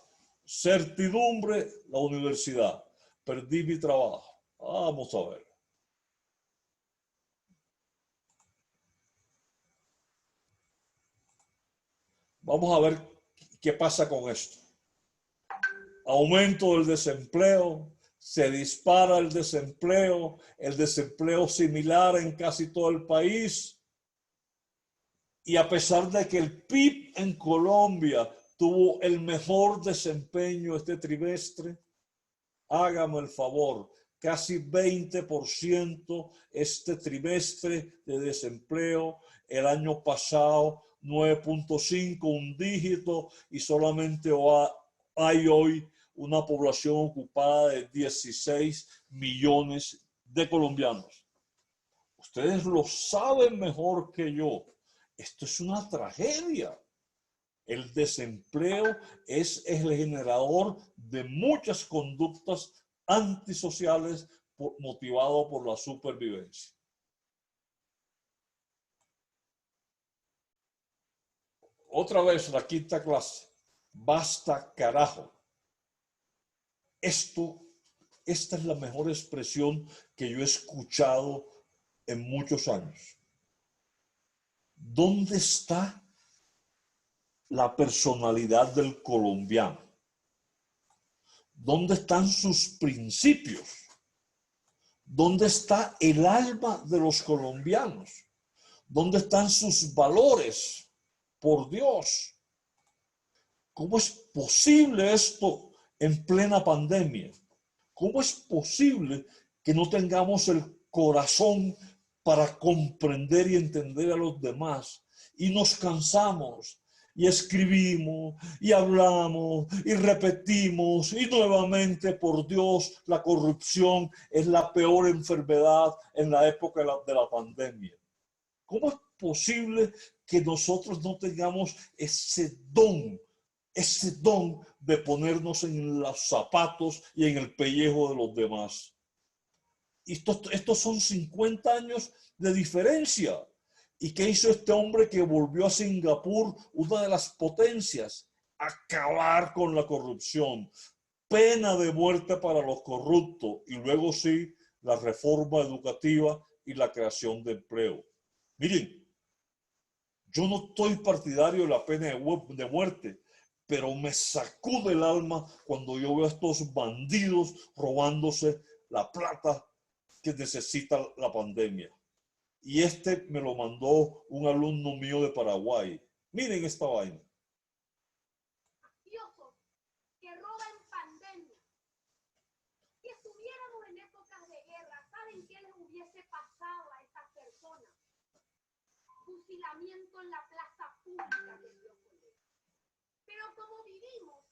Certidumbre, la universidad. Perdí mi trabajo. Vamos a ver. Vamos a ver qué pasa con esto. Aumento del desempleo, se dispara el desempleo similar en casi todo el país. Y a pesar de que el PIB en Colombia tuvo el mejor desempeño este trimestre, hágame el favor, casi 20% este trimestre de desempleo, el año pasado 9.5, un dígito, y solamente hay hoy una población ocupada de 16 millones de colombianos. Ustedes lo saben mejor que yo. Esto es una tragedia. El desempleo es el generador de muchas conductas antisociales motivado por la supervivencia. Otra vez la quinta clase. Basta, carajo. Esta es la mejor expresión que yo he escuchado en muchos años. ¿Dónde está la personalidad del colombiano? ¿Dónde están sus principios? ¿Dónde está el alma de los colombianos? ¿Dónde están sus valores? Por Dios, ¿cómo es posible esto en plena pandemia? ¿Cómo es posible que no tengamos el corazón para comprender y entender a los demás? Y nos cansamos y escribimos y hablamos y repetimos y nuevamente, por Dios, la corrupción es la peor enfermedad en la época de la pandemia. ¿Cómo es posible que nosotros no tengamos ese don de ponernos en los zapatos y en el pellejo de los demás? Estos son 50 años de diferencia. ¿Y qué hizo este hombre que volvió a Singapur, una de las potencias? Acabar con la corrupción. Pena de muerte para los corruptos. Y luego sí, la reforma educativa y la creación de empleo. Miren, yo no estoy partidario de la pena de muerte, pero me sacude el alma cuando yo veo a estos bandidos robándose la plata que necesita la pandemia. Y me lo mandó un alumno mío de Paraguay. Miren esta vaina. Mafiosos que roban en pandemia. Si estuviéramos en épocas de guerra, ¿saben qué les hubiese pasado a estas personas? Fusilamiento en la plaza pública de Dios. Pero como vivimos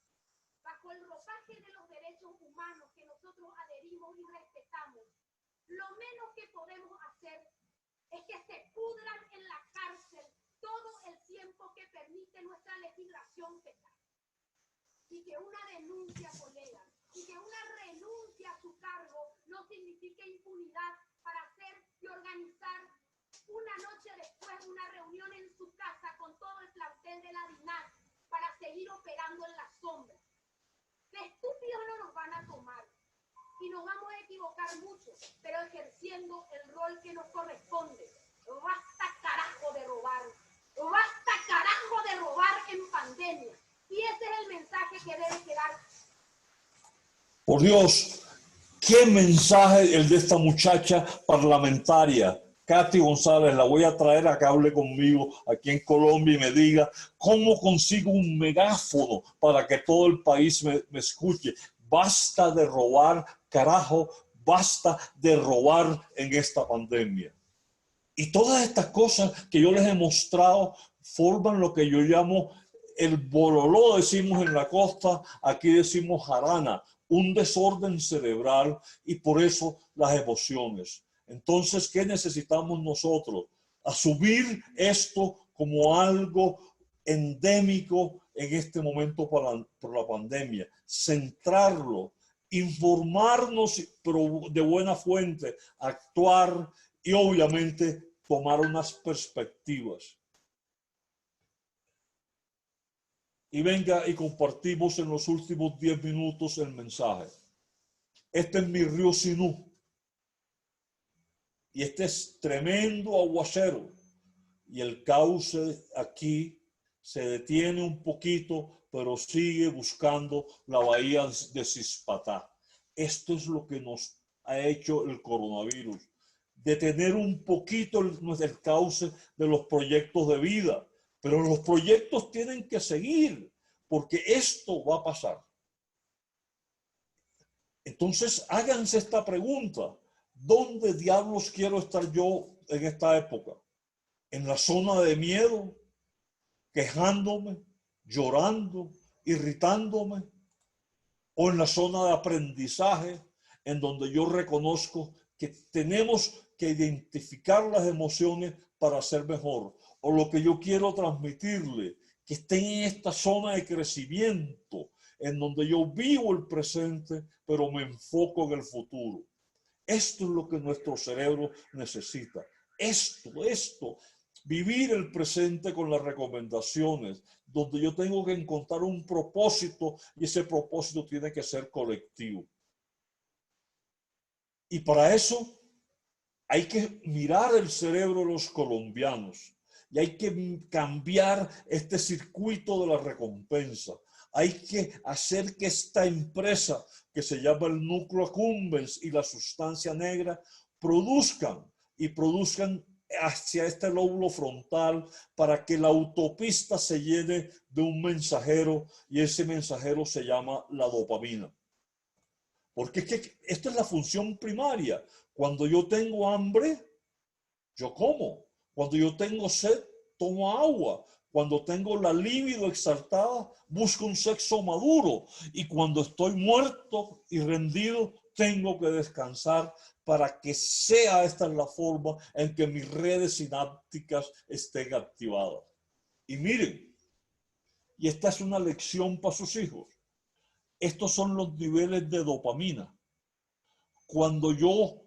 bajo el ropaje de los derechos humanos que nosotros adherimos y respetamos, lo menos que podemos hacer es que se pudran en la cárcel todo el tiempo que permite nuestra legislación penal. Y que una denuncia, colegas, y que una renuncia a su cargo no signifique impunidad para hacer y organizar una noche después una reunión en su casa con todo el trabajar mucho, pero ejerciendo el rol que nos corresponde. Basta carajo de robar. Basta carajo de robar en pandemia. Y ese es el mensaje que debe quedar. Por Dios, qué mensaje el de esta muchacha parlamentaria, Katy González. La voy a traer a que hable conmigo aquí en Colombia y me diga cómo consigo un megáfono para que todo el país me escuche. Basta de robar, carajo, basta de robar en esta pandemia. Y todas estas cosas que yo les he mostrado forman lo que yo llamo el bololó, decimos en la costa, aquí decimos jarana, un desorden cerebral, y por eso las emociones. Entonces, ¿qué necesitamos nosotros? Asumir esto como algo endémico en este momento por la pandemia, centrarlo, informarnos pero de buena fuente, actuar y obviamente tomar unas perspectivas. Y venga y compartimos en los últimos 10 minutos el mensaje. Este es mi río Sinú. Y este es tremendo aguacero. Y el cauce aquí se detiene un poquito, pero sigue buscando la bahía de Cispatá. Esto es lo que nos ha hecho el coronavirus. Detener un poquito el cauce de los proyectos de vida. Pero los proyectos tienen que seguir, porque esto va a pasar. Entonces, háganse esta pregunta. ¿Dónde diablos quiero estar yo en esta época? ¿En la zona de miedo? ¿Quejándome? ¿Llorando? ¿Irritándome? ¿O en la zona de aprendizaje, en donde yo reconozco que tenemos que identificar las emociones para ser mejor? O lo que yo quiero transmitirle, que estén en esta zona de crecimiento, en donde yo vivo el presente, pero me enfoco en el futuro. Esto es lo que nuestro cerebro necesita. Esto, vivir el presente con las recomendaciones, donde yo tengo que encontrar un propósito y ese propósito tiene que ser colectivo. Y para eso hay que mirar el cerebro de los colombianos. Y hay que cambiar este circuito de la recompensa. Hay que hacer que esta empresa que se llama el núcleo accumbens y la sustancia negra produzcan hacia este lóbulo frontal para que la autopista se llene de un mensajero, y ese mensajero se llama la dopamina. Porque es que esta es la función primaria. Cuando yo tengo hambre, yo como. Cuando yo tengo sed, tomo agua. Cuando tengo la libido exaltada, busco un sexo maduro. Y cuando estoy muerto y rendido, tengo que descansar para que sea esta la forma en que mis redes sinápticas estén activadas. Y miren, y esta es una lección para sus hijos. Estos son los niveles de dopamina. Cuando yo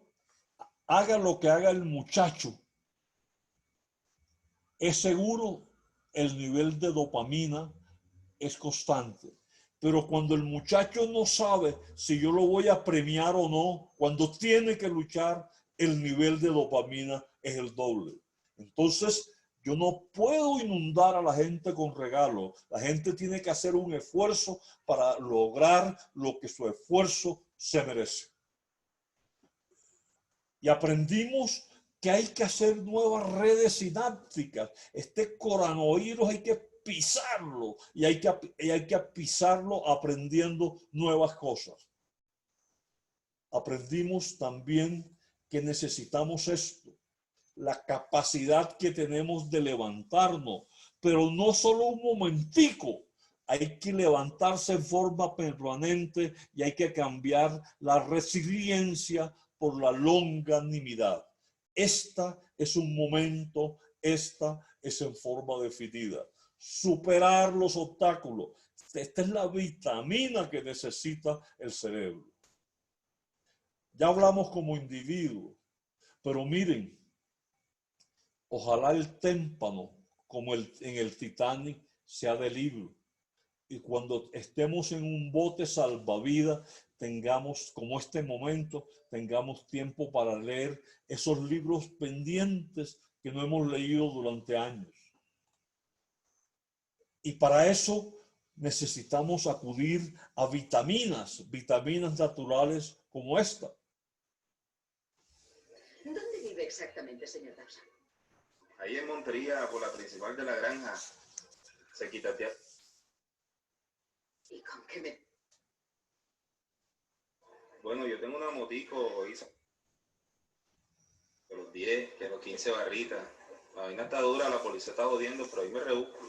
haga lo que haga el muchacho, es seguro el nivel de dopamina es constante. Pero cuando el muchacho no sabe si yo lo voy a premiar o no, cuando tiene que luchar, el nivel de dopamina es el doble. Entonces, yo no puedo inundar a la gente con regalos. La gente tiene que hacer un esfuerzo para lograr lo que su esfuerzo se merece. Y aprendimos que hay que hacer nuevas redes sinápticas. Este coronavirus hay que pisarlo y hay que pisarlo aprendiendo nuevas cosas. Aprendimos también que necesitamos esto, la capacidad que tenemos de levantarnos, pero no solo un momentico. Hay que levantarse en forma permanente y hay que cambiar la resiliencia por la longanimidad. Esta es un momento, esta es en forma definida. Superar los obstáculos. Esta es la vitamina que necesita el cerebro. Ya hablamos como individuos, pero miren, ojalá el témpano, como en el Titanic, sea de libro y cuando estemos en un bote salvavidas, tengamos, como este momento, tengamos tiempo para leer esos libros pendientes que no hemos leído durante años. Y para eso necesitamos acudir a vitaminas naturales como esta. ¿Dónde vive exactamente, señor Dawson? Ahí en Montería, por la principal de la granja, se quitatea. ¿Y con qué me...? Bueno, yo tengo una motico, Isa. De los 10, de los 15 barritas. La vaina está dura, la policía está jodiendo, pero ahí me rebusco.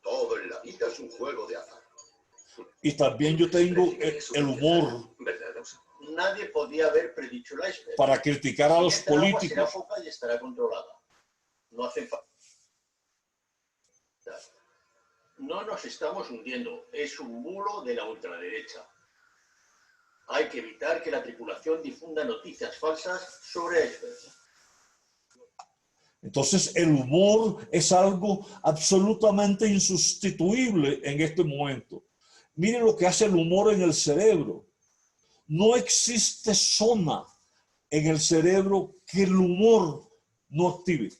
Todo en la vida es un juego de azar. Y también yo tengo el humor ¿Verdad, Dawson? Nadie podía haber predicho la iceberg. para criticar a los Esta agua será políticos. poca y estará controlada. No hace falta. No nos estamos hundiendo. Es un bulo de la ultraderecha. Hay que evitar que la tripulación difunda noticias falsas sobre icebergs. Entonces el humor es algo absolutamente insustituible en este momento. Miren lo que hace el humor en el cerebro. No existe zona en el cerebro que el humor no active.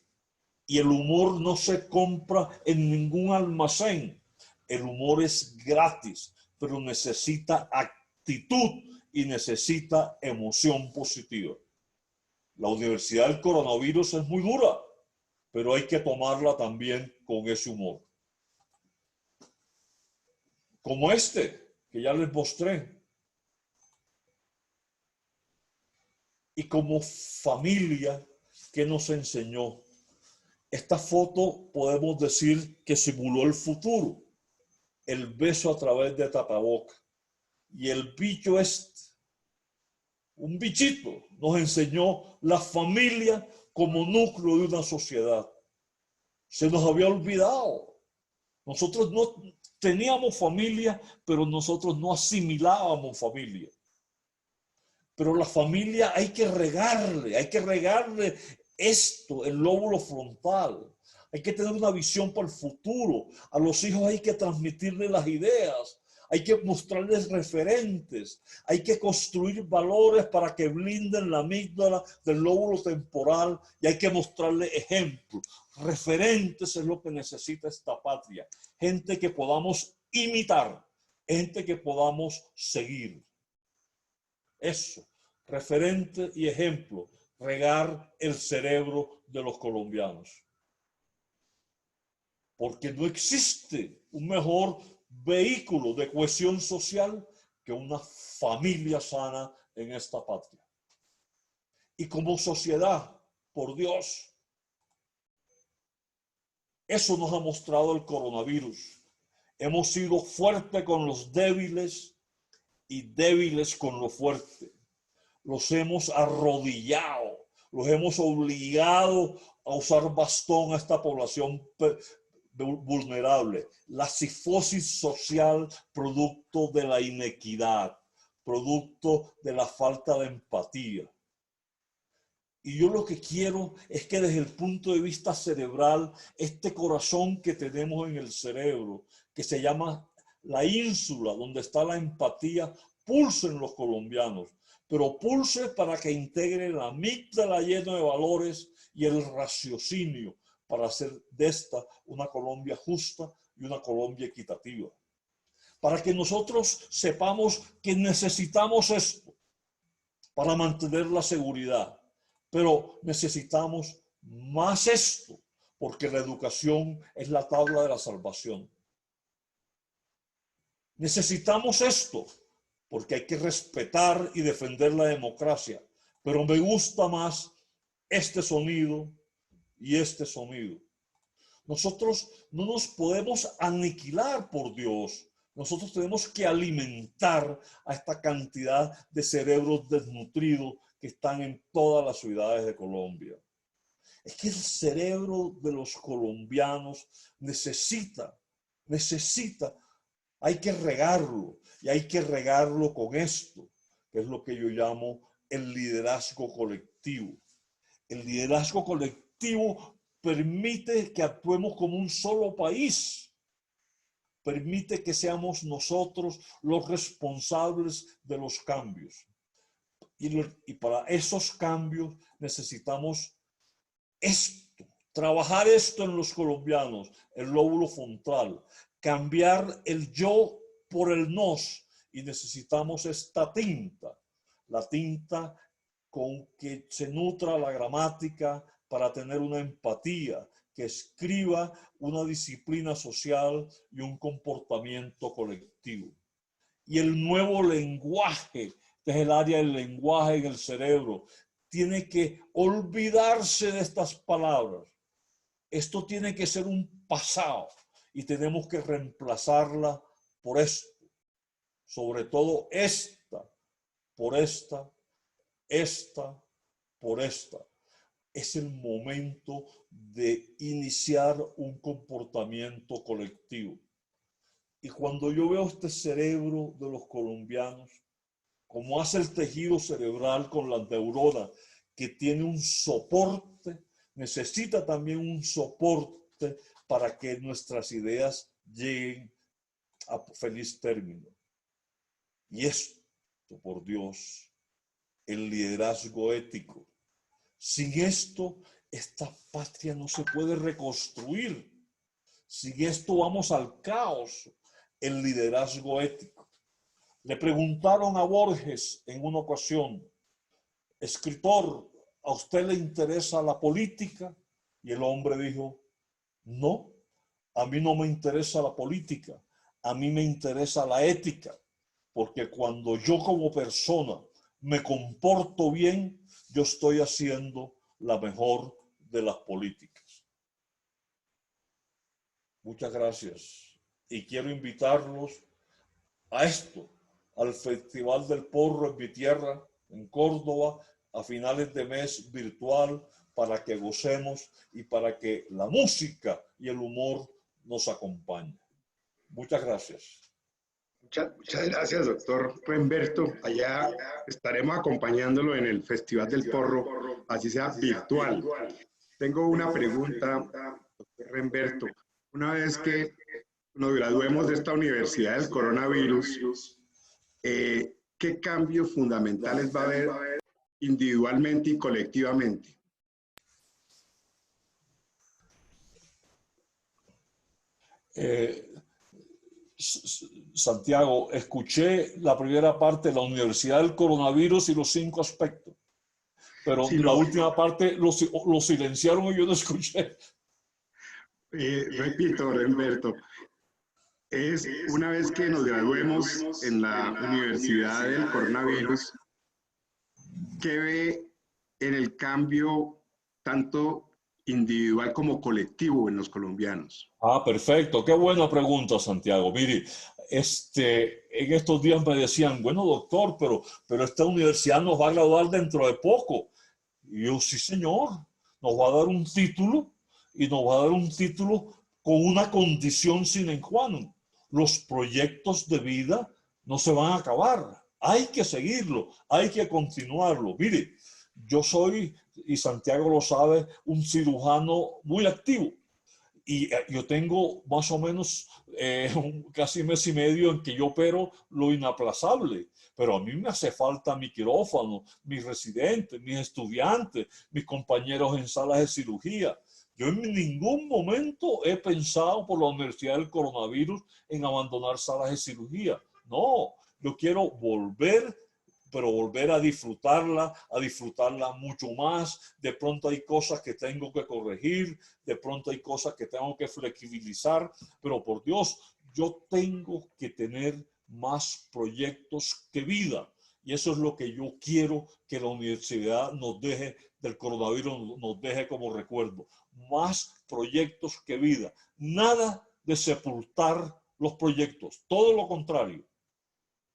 Y el humor no se compra en ningún almacén. El humor es gratis, pero necesita actitud y necesita emoción positiva. La universidad del coronavirus es muy dura, pero hay que tomarla también con ese humor. Como este, que ya les mostré. Y como familia, ¿qué nos enseñó? Esta foto podemos decir que simuló el futuro. El beso a través de tapabocas. Y el bicho un bichito, nos enseñó la familia como núcleo de una sociedad. Se nos había olvidado. Nosotros no teníamos familia, pero nosotros no asimilábamos familia. Pero la familia hay que regarle esto, el lóbulo frontal. Hay que tener una visión para el futuro. A los hijos hay que transmitirles las ideas. Hay que mostrarles referentes. Hay que construir valores para que blinden la amígdala del lóbulo temporal y hay que mostrarles ejemplos. Referentes es lo que necesita esta patria. Gente que podamos imitar, gente que podamos seguir. Eso, referente y ejemplo, regar el cerebro de los colombianos. Porque no existe un mejor vehículo de cohesión social que una familia sana en esta patria. Y como sociedad, por Dios, eso nos ha mostrado el coronavirus. Hemos sido fuertes con los débiles y débiles con los fuertes. Los hemos arrodillado, los hemos obligado a usar bastón a esta población vulnerable. La psicosis social, producto de la inequidad, producto de la falta de empatía. Y yo lo que quiero es que desde el punto de vista cerebral, este corazón que tenemos en el cerebro, que se llama la ínsula, donde está la empatía, pulse en los colombianos, pero pulse para que integre la amígdala llena de valores y el raciocinio para hacer de esta una Colombia justa y una Colombia equitativa. Para que nosotros sepamos que necesitamos esto para mantener la seguridad, pero necesitamos más esto, porque la educación es la tabla de la salvación. Necesitamos esto, porque hay que respetar y defender la democracia, pero me gusta más este sonido y este sonido. Nosotros no nos podemos aniquilar, por Dios. Nosotros tenemos que alimentar a esta cantidad de cerebros desnutridos que están en todas las ciudades de Colombia. Es que el cerebro de los colombianos necesita, hay que regarlo y hay que regarlo con esto, que es lo que yo llamo el liderazgo colectivo. El liderazgo colectivo permite que actuemos como un solo país. permite que seamos nosotros los responsables de los cambios. Y para esos cambios necesitamos esto, trabajar esto en los colombianos, el lóbulo frontal, cambiar el yo por el nos, y necesitamos esta tinta, la tinta con que se nutra la gramática para tener una empatía, que escriba una disciplina social y un comportamiento colectivo. Y el nuevo lenguaje, que es el área del lenguaje en el cerebro, tiene que olvidarse de estas palabras. Esto tiene que ser un pasado y tenemos que reemplazarla por esto. Sobre todo esta, por esta, por esta. Es el momento de iniciar un comportamiento colectivo. Y cuando yo veo este cerebro de los colombianos, como hace el tejido cerebral con las neuronas, que tiene un soporte, necesita también un soporte para que nuestras ideas lleguen a feliz término. Y esto, por Dios, el liderazgo ético. Sin esto, esta patria no se puede reconstruir. Sin esto vamos al caos, el liderazgo ético. Le preguntaron a Borges en una ocasión, escritor, ¿a usted le interesa la política? Y el hombre dijo, no, a mí no me interesa la política, a mí me interesa la ética, porque cuando yo como persona me comporto bien, yo estoy haciendo la mejor de las políticas. Muchas gracias. Y quiero invitarlos a esto, al Festival del Porro en mi tierra, en Córdoba, a finales de mes virtual, para que gocemos y para que la música y el humor nos acompañen. Muchas gracias. Muchas gracias, doctor Remberto. Allá estaremos acompañándolo en el Festival del Porro, así sea virtual. Tengo una pregunta, doctor Remberto. Una vez que nos graduemos de esta universidad del coronavirus, ¿qué cambios fundamentales va a haber individualmente y colectivamente? Santiago, escuché la primera parte de la Universidad del Coronavirus y los 5 aspectos, pero sí, la última parte lo silenciaron y yo no escuché. Repito, Remberto, es una vez que nos graduemos en la Universidad del Coronavirus, ¿qué ve en el cambio tanto individual como colectivo en los colombianos? Perfecto. Qué buena pregunta, Santiago. Mire, en estos días me decían, bueno, doctor, pero esta universidad nos va a graduar dentro de poco. Y yo, sí, señor, nos va a dar un título y nos va a dar un título con una condición sine qua non. Los proyectos de vida no se van a acabar. Hay que seguirlo, hay que continuarlo. Mire, yo soy, y Santiago lo sabe, un cirujano muy activo. Y yo tengo más o menos casi mes y medio en que yo opero lo inaplazable. Pero a mí me hace falta mi quirófano, mis residentes, mis estudiantes, mis compañeros en salas de cirugía. Yo en ningún momento he pensado por la Universidad del Coronavirus en abandonar salas de cirugía. No, yo quiero volver, pero volver a disfrutarla mucho más. De pronto hay cosas que tengo que corregir, de pronto hay cosas que tengo que flexibilizar, pero por Dios, yo tengo que tener más proyectos que vida. Y eso es lo que yo quiero que la universidad nos deje del coronavirus, nos deje como recuerdo. Más proyectos que vida. Nada de sepultar los proyectos, todo lo contrario.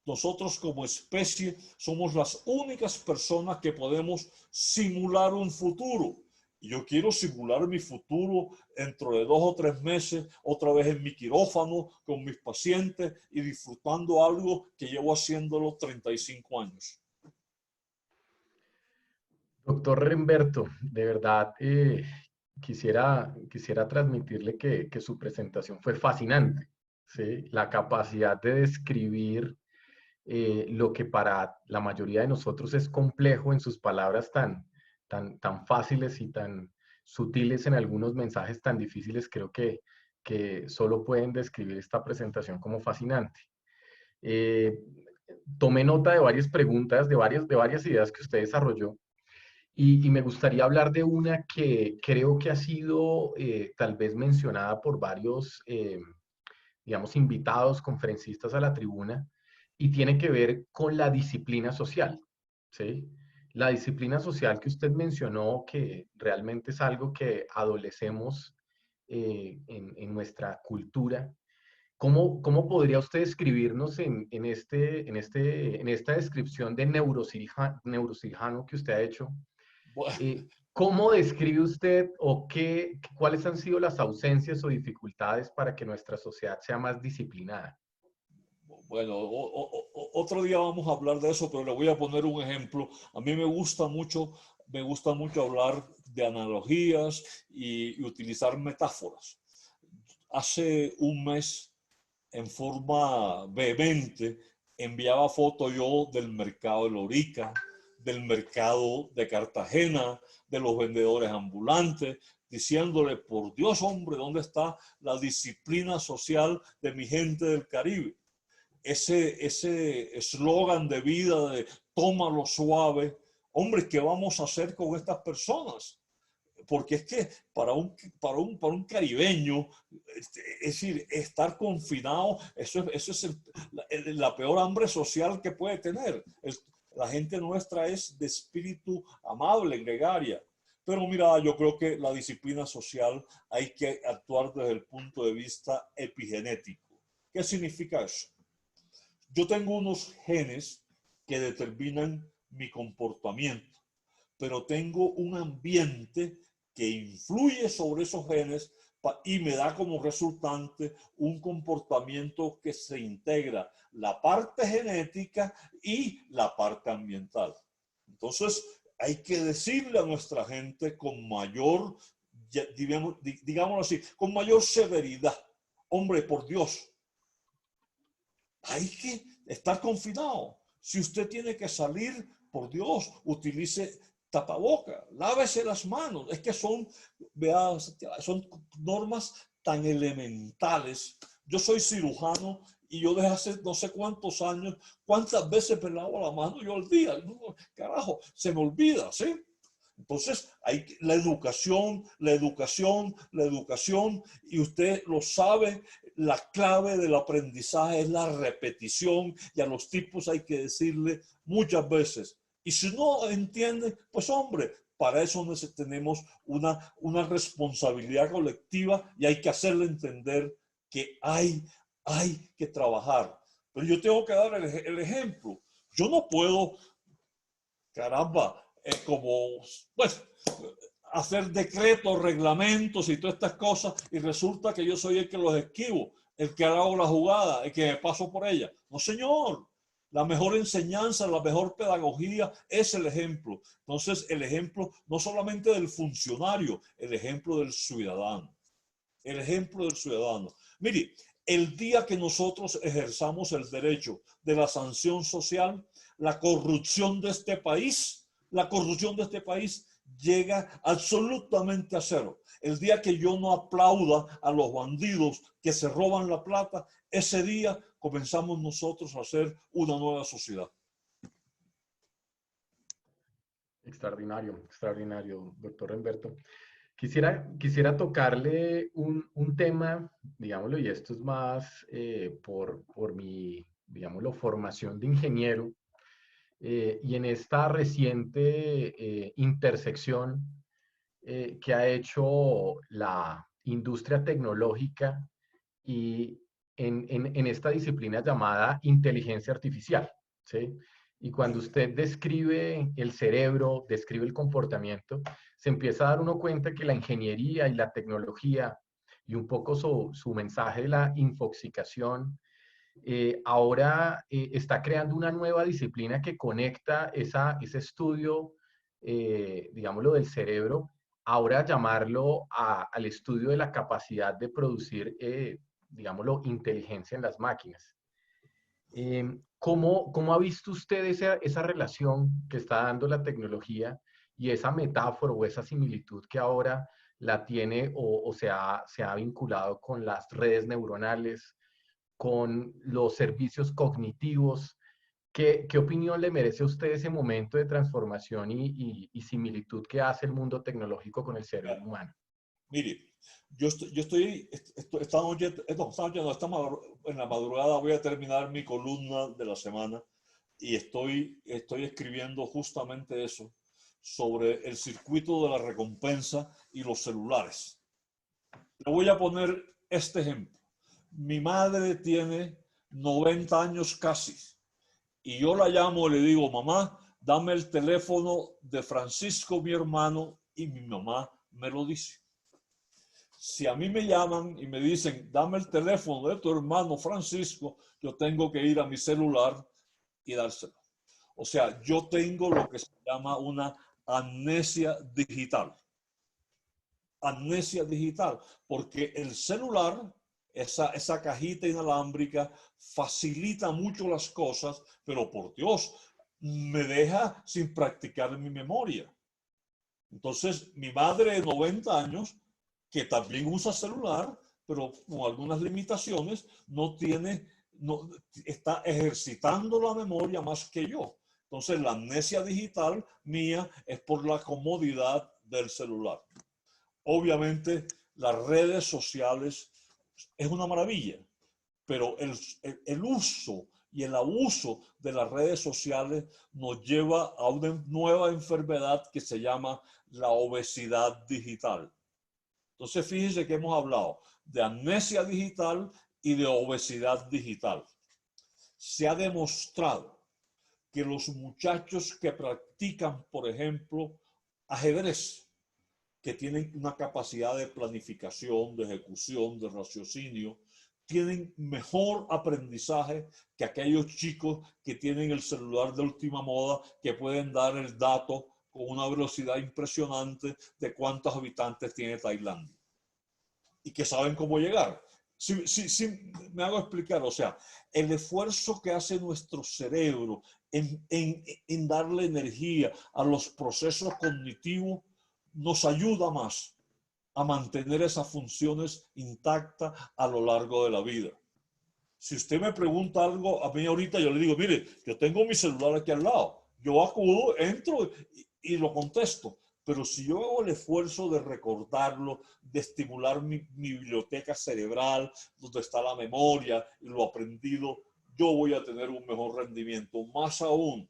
Nosotros como especie somos las únicas personas que podemos simular un futuro. Y yo quiero simular mi futuro dentro de 2 o 3 meses, otra vez en mi quirófano, con mis pacientes y disfrutando algo que llevo haciéndolo 35 años. Doctor Remberto, de verdad quisiera transmitirle que su presentación fue fascinante. ¿sí? La capacidad de describir lo que para la mayoría de nosotros es complejo en sus palabras tan fáciles y tan sutiles en algunos mensajes tan difíciles, creo que solo pueden describir esta presentación como fascinante. Eh, Tomé nota de varias preguntas, de varias ideas que usted desarrolló. Y me gustaría hablar de una que creo que ha sido tal vez mencionada por varios, digamos, invitados, conferencistas a la tribuna, y tiene que ver con la disciplina social, ¿sí? La disciplina social que usted mencionó, que realmente es algo que adolecemos en nuestra cultura. ¿Cómo podría usted describirnos en esta descripción de neurocirujano que usted ha hecho? Bueno, ¿Cómo describe usted o cuáles han sido las ausencias o dificultades para que nuestra sociedad sea más disciplinada? Bueno, otro día vamos a hablar de eso, pero le voy a poner un ejemplo. A mí me gusta mucho hablar de analogías y utilizar metáforas. Hace un mes, en forma vehemente, enviaba fotos yo del mercado de Lorica, del mercado de Cartagena, de los vendedores ambulantes, diciéndole, por Dios, hombre, ¿dónde está la disciplina social de mi gente del Caribe? Ese eslogan de vida de tómalo suave, hombre, ¿qué vamos a hacer con estas personas? Porque es que para un caribeño, es decir, estar confinado, eso es la peor hambre social que puede tener. La gente nuestra es de espíritu amable, gregaria. Pero mira, yo creo que la disciplina social hay que actuar desde el punto de vista epigenético. ¿Qué significa eso? Yo tengo unos genes que determinan mi comportamiento, pero tengo un ambiente que influye sobre esos genes y me da como resultante un comportamiento que se integra la parte genética y la parte ambiental. Entonces, hay que decirle a nuestra gente con mayor, digámoslo así, con mayor severidad, hombre, por Dios, hay que estar confinado. Si usted tiene que salir, por Dios, utilice tapaboca, lávese las manos. Es que son normas tan elementales. Yo soy cirujano y yo desde hace no sé cuántos años, cuántas veces me lavo la mano yo al día. Carajo, se me olvida, ¿sí? Entonces, hay la educación, y usted lo sabe, la clave del aprendizaje es la repetición y a los tipos hay que decirle muchas veces. Y si no entienden, pues hombre, para eso tenemos una responsabilidad colectiva y hay que hacerle entender que hay que trabajar. Pero yo tengo que dar el ejemplo. Yo no puedo, caramba, como, pues, hacer decretos, reglamentos y todas estas cosas y resulta que yo soy el que los esquivo, el que hago la jugada, el que me paso por ella. No, señor. La mejor enseñanza, la mejor pedagogía es el ejemplo. Entonces, el ejemplo no solamente del funcionario, el ejemplo del ciudadano. El ejemplo del ciudadano. Mire, el día que nosotros ejerzamos el derecho de la sanción social, la corrupción de este país llega absolutamente a cero. El día que yo no aplauda a los bandidos que se roban la plata, ese día comenzamos nosotros a hacer una nueva sociedad. Extraordinario, extraordinario, doctor Remberto. Quisiera tocarle un tema, digámoslo, y esto es más por mi, digámoslo, formación de ingeniero, y en esta reciente intersección que ha hecho la industria tecnológica y en esta disciplina llamada inteligencia artificial, ¿sí? Y cuando usted describe el cerebro, describe el comportamiento, se empieza a dar uno cuenta que la ingeniería y la tecnología y un poco su mensaje de la infoxicación, ahora está creando una nueva disciplina que conecta ese estudio, digámoslo, del cerebro, ahora llamarlo al estudio de la capacidad de producir digámoslo, inteligencia en las máquinas. ¿Cómo ha visto usted esa relación que está dando la tecnología y esa metáfora o esa similitud que ahora la tiene o se ha vinculado con las redes neuronales, con los servicios cognitivos? ¿Qué opinión le merece a usted ese momento de transformación y similitud que hace el mundo tecnológico con el cerebro humano? Mire, esta noche, en la madrugada voy a terminar mi columna de la semana y estoy escribiendo justamente eso, sobre el circuito de la recompensa y los celulares. Le voy a poner este ejemplo. Mi madre tiene 90 años casi y yo la llamo y le digo, mamá, dame el teléfono de Francisco, mi hermano, y mi mamá me lo dice. Si a mí me llaman y me dicen, dame el teléfono de tu hermano Francisco, yo tengo que ir a mi celular y dárselo. O sea, yo tengo lo que se llama una amnesia digital. Amnesia digital, porque el celular, esa cajita inalámbrica, facilita mucho las cosas, pero por Dios, me deja sin practicar mi memoria. Entonces, mi madre de 90 años, que también usa celular, pero con algunas limitaciones, está ejercitando la memoria más que yo. Entonces, la amnesia digital mía es por la comodidad del celular. Obviamente, las redes sociales es una maravilla, pero el uso y el abuso de las redes sociales nos lleva a una nueva enfermedad que se llama la obesidad digital. Entonces, fíjense que hemos hablado de amnesia digital y de obesidad digital. Se ha demostrado que los muchachos que practican, por ejemplo, ajedrez, que tienen una capacidad de planificación, de ejecución, de raciocinio, tienen mejor aprendizaje que aquellos chicos que tienen el celular de última moda, que pueden dar el dato con una velocidad impresionante de cuántos habitantes tiene Tailandia y que saben cómo llegar. Sí, me hago explicar, o sea, el esfuerzo que hace nuestro cerebro en darle energía a los procesos cognitivos nos ayuda más a mantener esas funciones intactas a lo largo de la vida. Si usted me pregunta algo a mí ahorita, yo le digo, mire, yo tengo mi celular aquí al lado. Yo acudo, entro y lo contesto. Pero si yo hago el esfuerzo de recordarlo, de estimular mi biblioteca cerebral, donde está la memoria y lo aprendido, yo voy a tener un mejor rendimiento. Más aún,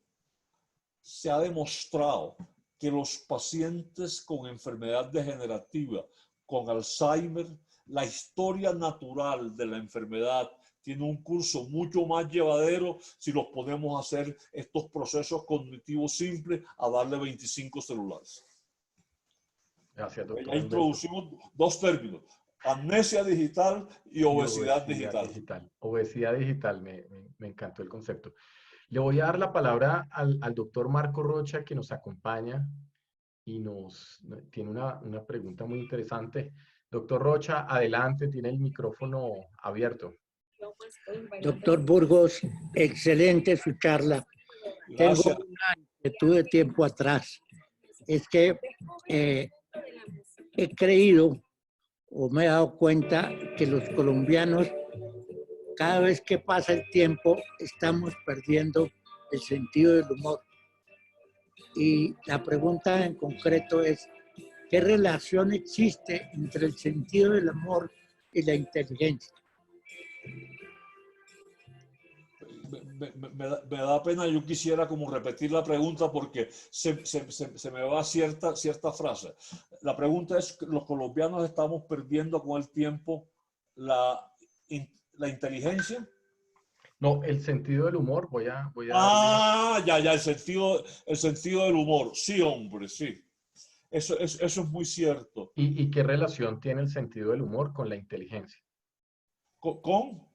se ha demostrado que los pacientes con enfermedad degenerativa, con Alzheimer, la historia natural de la enfermedad tiene un curso mucho más llevadero si los podemos a hacer estos procesos cognitivos simples a darle 25 celulares. Gracias, doctor. Ya introducimos dos términos, amnesia digital y obesidad digital. Obesidad digital, me encantó el concepto. Le voy a dar la palabra al doctor Marco Rocha, que nos acompaña y tiene una pregunta muy interesante. Doctor Rocha, adelante, tiene el micrófono abierto. Doctor Burgos, excelente su charla. Gracias. Tengo una inquietud de tiempo atrás. Es que he creído o me he dado cuenta que los colombianos, cada vez que pasa el tiempo, estamos perdiendo el sentido del humor. Y la pregunta en concreto es, ¿qué relación existe entre el sentido del humor y la inteligencia? Me da pena, yo quisiera como repetir la pregunta porque se me va cierta frase. La pregunta es, ¿los colombianos estamos perdiendo con el tiempo la inteligencia? No, el sentido del humor, voy a ya, el sentido del humor. Sí, hombre, sí. Eso es muy cierto. ¿Y qué relación tiene el sentido del humor con la inteligencia? ¿Con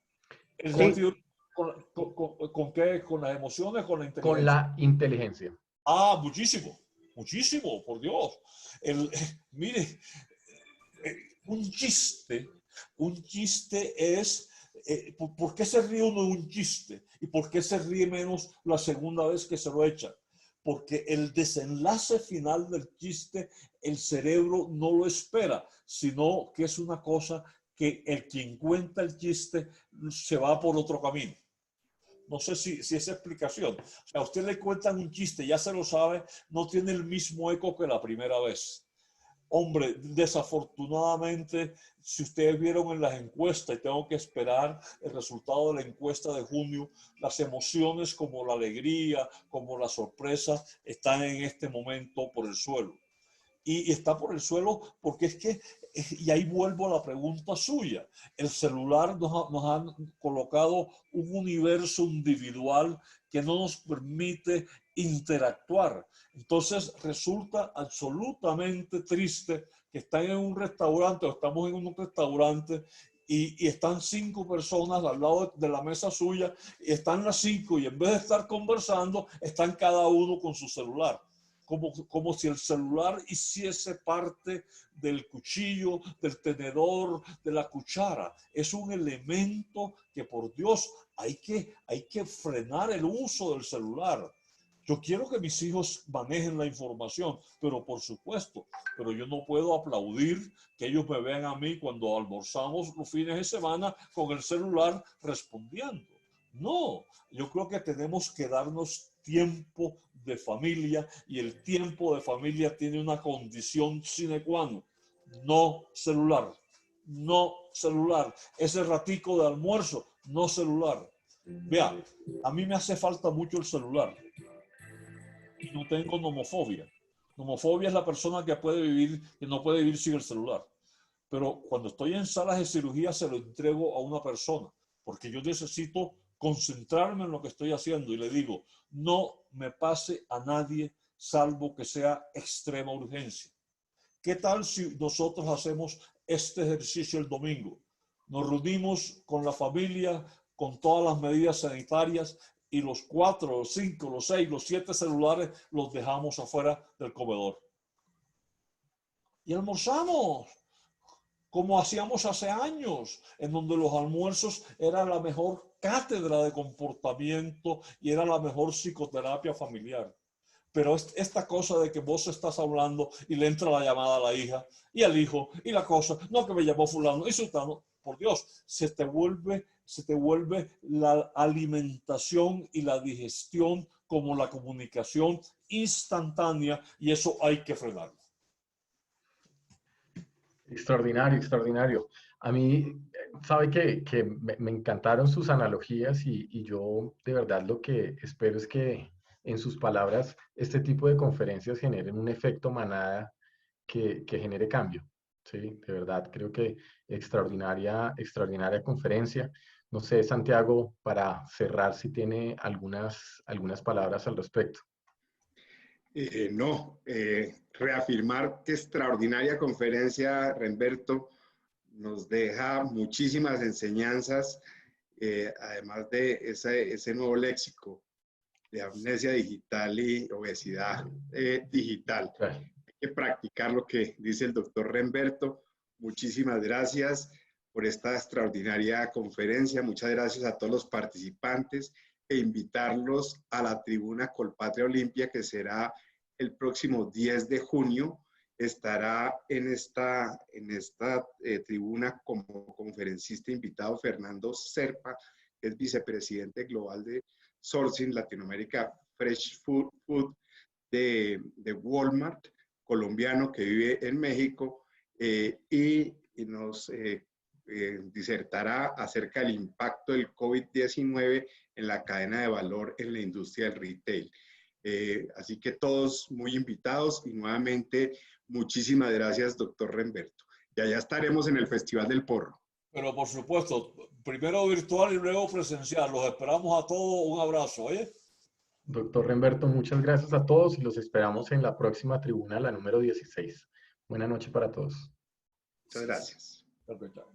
el sentido? ¿Con qué? ¿Con las emociones? ¿Con la inteligencia? Con la inteligencia. Ah, muchísimo, por Dios. Mire, un chiste Un chiste es, ¿por qué se ríe uno de un chiste? ¿Y por qué se ríe menos la segunda vez que se lo echa? Porque el desenlace final del chiste, el cerebro no lo espera, sino que es una cosa que el quien cuenta el chiste se va por otro camino. No sé si esa explicación. O sea, a usted le cuentan un chiste, ya se lo sabe, no tiene el mismo eco que la primera vez. Hombre, desafortunadamente, si ustedes vieron en las encuestas, y tengo que esperar el resultado de la encuesta de junio, las emociones como la alegría, como la sorpresa, están en este momento por el suelo. Y está por el suelo porque es que, y ahí vuelvo a la pregunta suya, el celular nos ha colocado un universo individual que no nos permite interactuar. Entonces resulta absolutamente triste que están en un restaurante o estamos en un restaurante y están 5 personas al lado de la mesa suya y están las 5 y en vez de estar conversando, están cada uno con su celular. Como si el celular hiciese parte del cuchillo, del tenedor, de la cuchara. Es un elemento que, por Dios, hay que frenar el uso del celular. Yo quiero que mis hijos manejen la información, pero por supuesto, pero yo no puedo aplaudir que ellos me vean a mí cuando almorzamos los fines de semana con el celular respondiendo. No, yo creo que tenemos que darnos tiempo de familia y el tiempo de familia tiene una condición sine qua non. No celular, no celular. Ese ratico de almuerzo, no celular. Vea, a mí me hace falta mucho el celular y no tengo nomofobia. Nomofobia es la persona que no puede vivir sin el celular. Pero cuando estoy en salas de cirugía se lo entrego a una persona porque yo necesito concentrarme en lo que estoy haciendo y le digo, no me pase a nadie salvo que sea extrema urgencia. ¿Qué tal si nosotros hacemos este ejercicio el domingo? Nos reunimos con la familia, con todas las medidas sanitarias y los 4, los 5, los 6, los 7 celulares los dejamos afuera del comedor. Y almorzamos como hacíamos hace años, en donde los almuerzos eran la mejor cátedra de comportamiento y era la mejor psicoterapia familiar. Pero esta cosa de que vos estás hablando y le entra la llamada a la hija y al hijo y la cosa, no que me llamó fulano y sultano, por Dios, se te vuelve la alimentación y la digestión como la comunicación instantánea y eso hay que frenarlo. Extraordinario, extraordinario. A mí, sabe que me encantaron sus analogías y yo de verdad lo que espero es que en sus palabras este tipo de conferencias generen un efecto manada que genere cambio. Sí, de verdad, creo que extraordinaria, extraordinaria conferencia. No sé, Santiago, para cerrar, si tiene algunas palabras al respecto. Reafirmar que extraordinaria conferencia, Remberto, nos deja muchísimas enseñanzas, además de ese nuevo léxico de amnesia digital y obesidad digital. Hay que practicar lo que dice el doctor Remberto. Muchísimas gracias por esta extraordinaria conferencia. Muchas gracias a todos los participantes e invitarlos a la tribuna Colpatria Olimpia, que será el próximo 10 de junio. Estará en esta tribuna como conferencista invitado Fernando Serpa, que es vicepresidente global de Sourcing Latinoamérica Fresh Food de Walmart, colombiano que vive en México, y nos disertará acerca del impacto del COVID-19 en la cadena de valor en la industria del retail. Así que todos muy invitados y nuevamente muchísimas gracias, doctor Remberto. Y allá estaremos en el Festival del Porro. Pero por supuesto, primero virtual y luego presencial. Los esperamos a todos. Un abrazo, ¿oye? Doctor Remberto, muchas gracias a todos y los esperamos en la próxima tribuna, la número 16. Buenas noches para todos. Muchas gracias. Perfecto.